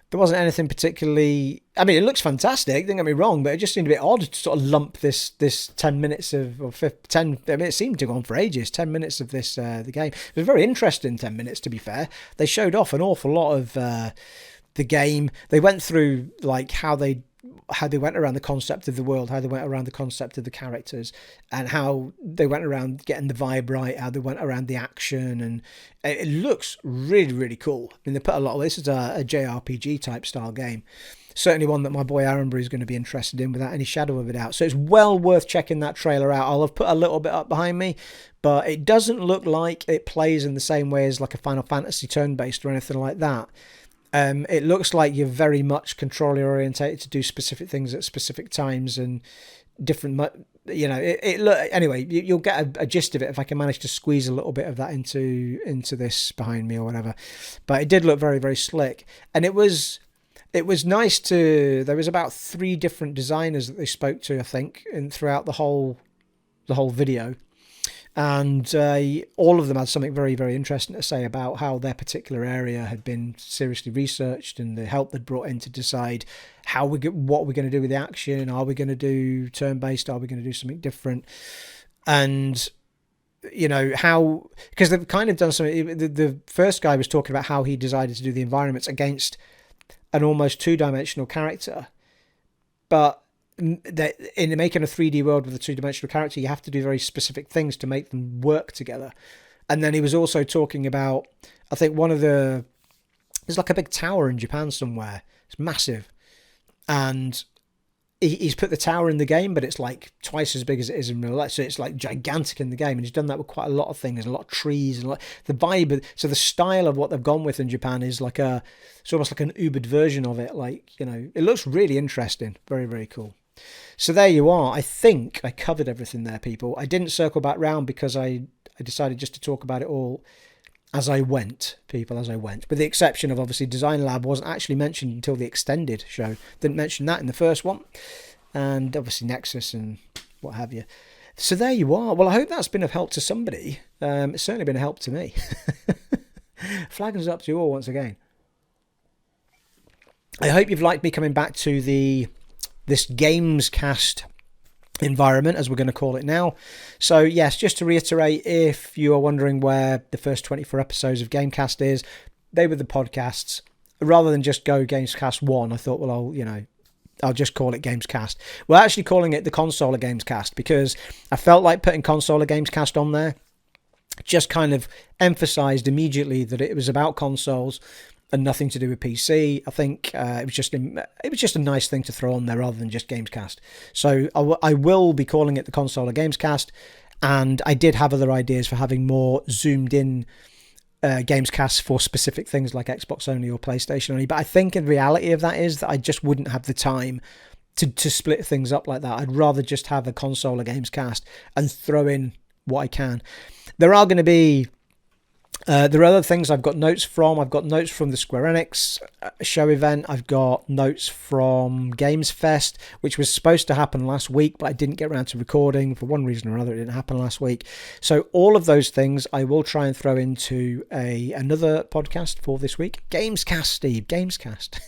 There wasn't anything particularly... I mean, it looks fantastic, don't get me wrong, but it just seemed a bit odd to sort of lump this 10 minutes of... Or 10, I mean, it seemed to go on for ages, 10 minutes of this the game. It was very interesting 10 minutes, to be fair. They showed off an awful lot of the game. They went through, like, how they went around the concept of the world, how they went around the concept of the characters, and how they went around getting the vibe right, how they went around the action, and it looks really, really cool. I mean, they put a lot of this is a JRPG type style game. Certainly one that my boy Aaronbury is going to be interested in without any shadow of a doubt. So it's well worth checking that trailer out. I'll have put a little bit up behind me, but it doesn't look like it plays in the same way as like a Final Fantasy turn-based or anything like that. It looks like you're very much controller orientated to do specific things at specific times and different, anyway, you'll get a gist of it if I can manage to squeeze a little bit of that into this behind me or whatever. But it did look very, very slick. And it was nice there was about 3 different designers that they spoke to, I think, throughout the whole video. And all of them had something very, very interesting to say about how their particular area had been seriously researched and the help they'd brought in to decide what we're going to do with the action. Are we going to do turn-based? Are we going to do something different? And, because they've kind of done something. The first guy was talking about how he decided to do the environments against an almost 2-dimensional character. But that in making a 3D world with a 2-dimensional character, you have to do very specific things to make them work together. And then he was also talking about, I think there's like a big tower in Japan somewhere. It's massive. And he's put the tower in the game, but it's like twice as big as it is in real life. So it's like gigantic in the game. And he's done that with quite a lot of things, a lot of trees, and the vibe. So the style of what they've gone with in Japan is it's almost like an Ubered version of it. Like, it looks really interesting. Very, very cool. So there you are. I think I covered everything there, people. I didn't circle back round because I decided just to talk about it all as I went, people, as I went. With the exception of, obviously, Design Lab wasn't actually mentioned until the extended show. Didn't mention that in the first one. And obviously Nexus and what have you. So there you are. Well, I hope that's been of help to somebody. It's certainly been a help to me. Flagging's up to you all once again. I hope you've liked me coming back to this Gamescast environment, as we're going to call it now. So yes, just to reiterate, if you are wondering where the first 24 episodes of Gamecast is, they were the podcasts. Rather than just go Gamescast 1, I thought, well, I'll just call it Gamescast. We're actually calling it the Consoler Gamescast because I felt like putting Consoler Gamescast on there just kind of emphasized immediately that it was about consoles and nothing to do with PC. I think it was just a nice thing to throw on there rather than just Gamescast. So I will be calling it the Consoler Gamescast, and I did have other ideas for having more zoomed in Gamescasts for specific things like Xbox only or PlayStation only. But I think in reality of that is that I just wouldn't have the time to split things up like that. I'd rather just have a Consoler Gamescast and throw in what I can. There are going to be there are other things I've got notes from. I've got notes from the Square Enix show event. I've got notes from Gamesfest, which was supposed to happen last week, but I didn't get around to recording. For one reason or another, it didn't happen last week. So all of those things I will try and throw into another podcast for this week. Gamescast, Steve. Gamescast.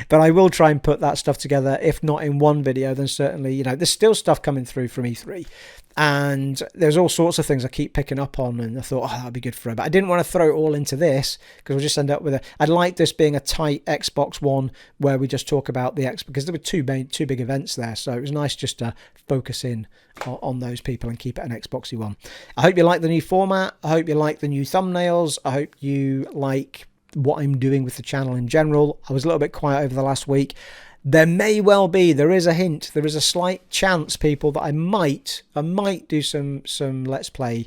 But I will try and put that stuff together. If not in one video, then certainly, there's still stuff coming through from E3. And there's all sorts of things I keep picking up on, and I thought, that'd be good for it. But I didn't want to throw it all into this because we'll just end up with I'd like this being a tight Xbox One where we just talk about the X, because there were two big events there. So it was nice just to focus in on those people and keep it an Xboxy One. I hope you like the new format. I hope you like the new thumbnails. I hope you like what I'm doing with the channel in general. I was a little bit quiet over the last week. There may well be, there is a hint, there is a slight chance, people, that I might do some Let's Play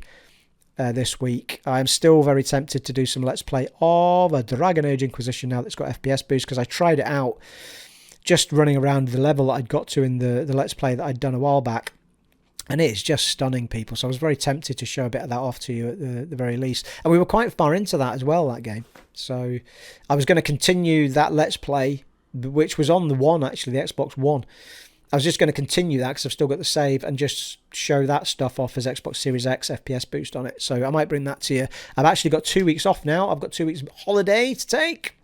this week. I'm still very tempted to do some Let's Play of a Dragon Age Inquisition now that's got FPS boost, because I tried it out just running around the level that I'd got to in the Let's Play that I'd done a while back. And it is just stunning, people. So I was very tempted to show a bit of that off to you at the very least. And we were quite far into that as well, that game. So I was going to continue that Let's Play, which was on the One, actually, the Xbox One. I was just going to continue that because I've still got the save and just show that stuff off as Xbox Series X FPS boost on it. So I might bring that to you. I've actually got 2 weeks off now. I've got 2 weeks holiday to take.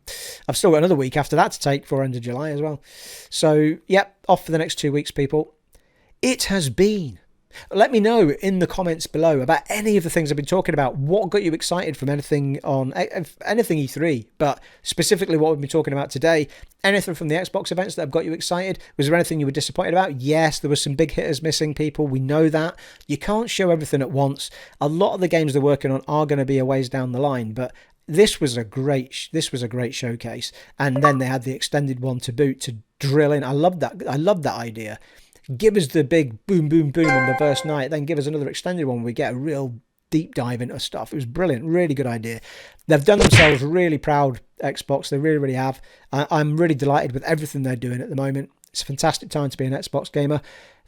I've still got another week after that to take for end of July as well. So, yep, off for the next 2 weeks, people. It has been. Let me know in the comments below about any of the things I've been talking about. What got you excited from anything on anything E3, but specifically what we've been talking about today. Anything from the Xbox events that have got you excited? Was there anything you were disappointed about? Yes, there were some big hitters missing, people. We know that. You can't show everything at once. A lot of the games they're working on are going to be a ways down the line, but this was a great showcase. And then they had the extended one to boot to drill in. I love that idea. Give us the big boom, boom, boom on the first night, then give us another extended one where we get a real deep dive into stuff. It was brilliant, really good idea. They've done themselves really proud, Xbox. They really, really have. I'm really delighted with everything they're doing at the moment. It's a fantastic time to be an Xbox gamer.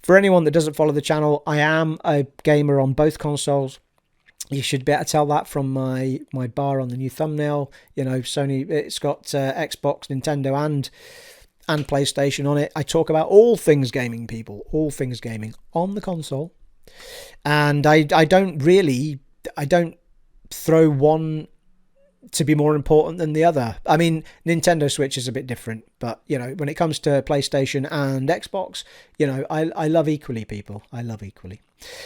For anyone that doesn't follow the channel, I am a gamer on both consoles. You should be able to tell that from my bar on the new thumbnail. You know, Sony, it's got Xbox, Nintendo, and PlayStation on it. I talk about all things gaming, people, all things gaming on the console. And I don't throw one to be more important than the other. I mean, Nintendo Switch is a bit different, but, you know, when it comes to PlayStation and Xbox, you know, I love equally, people. I love equally.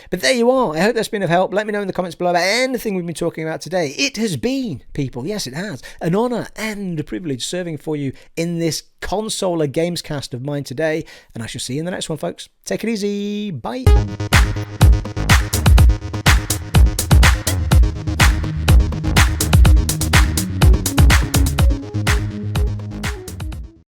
But there you are. I hope that's been of help. Let me know in the comments below about anything we've been talking about today. It has been, people, yes, it has, an honour and a privilege serving for you in this consoler Gamescast of mine today. And I shall see you in the next one, folks. Take it easy. Bye.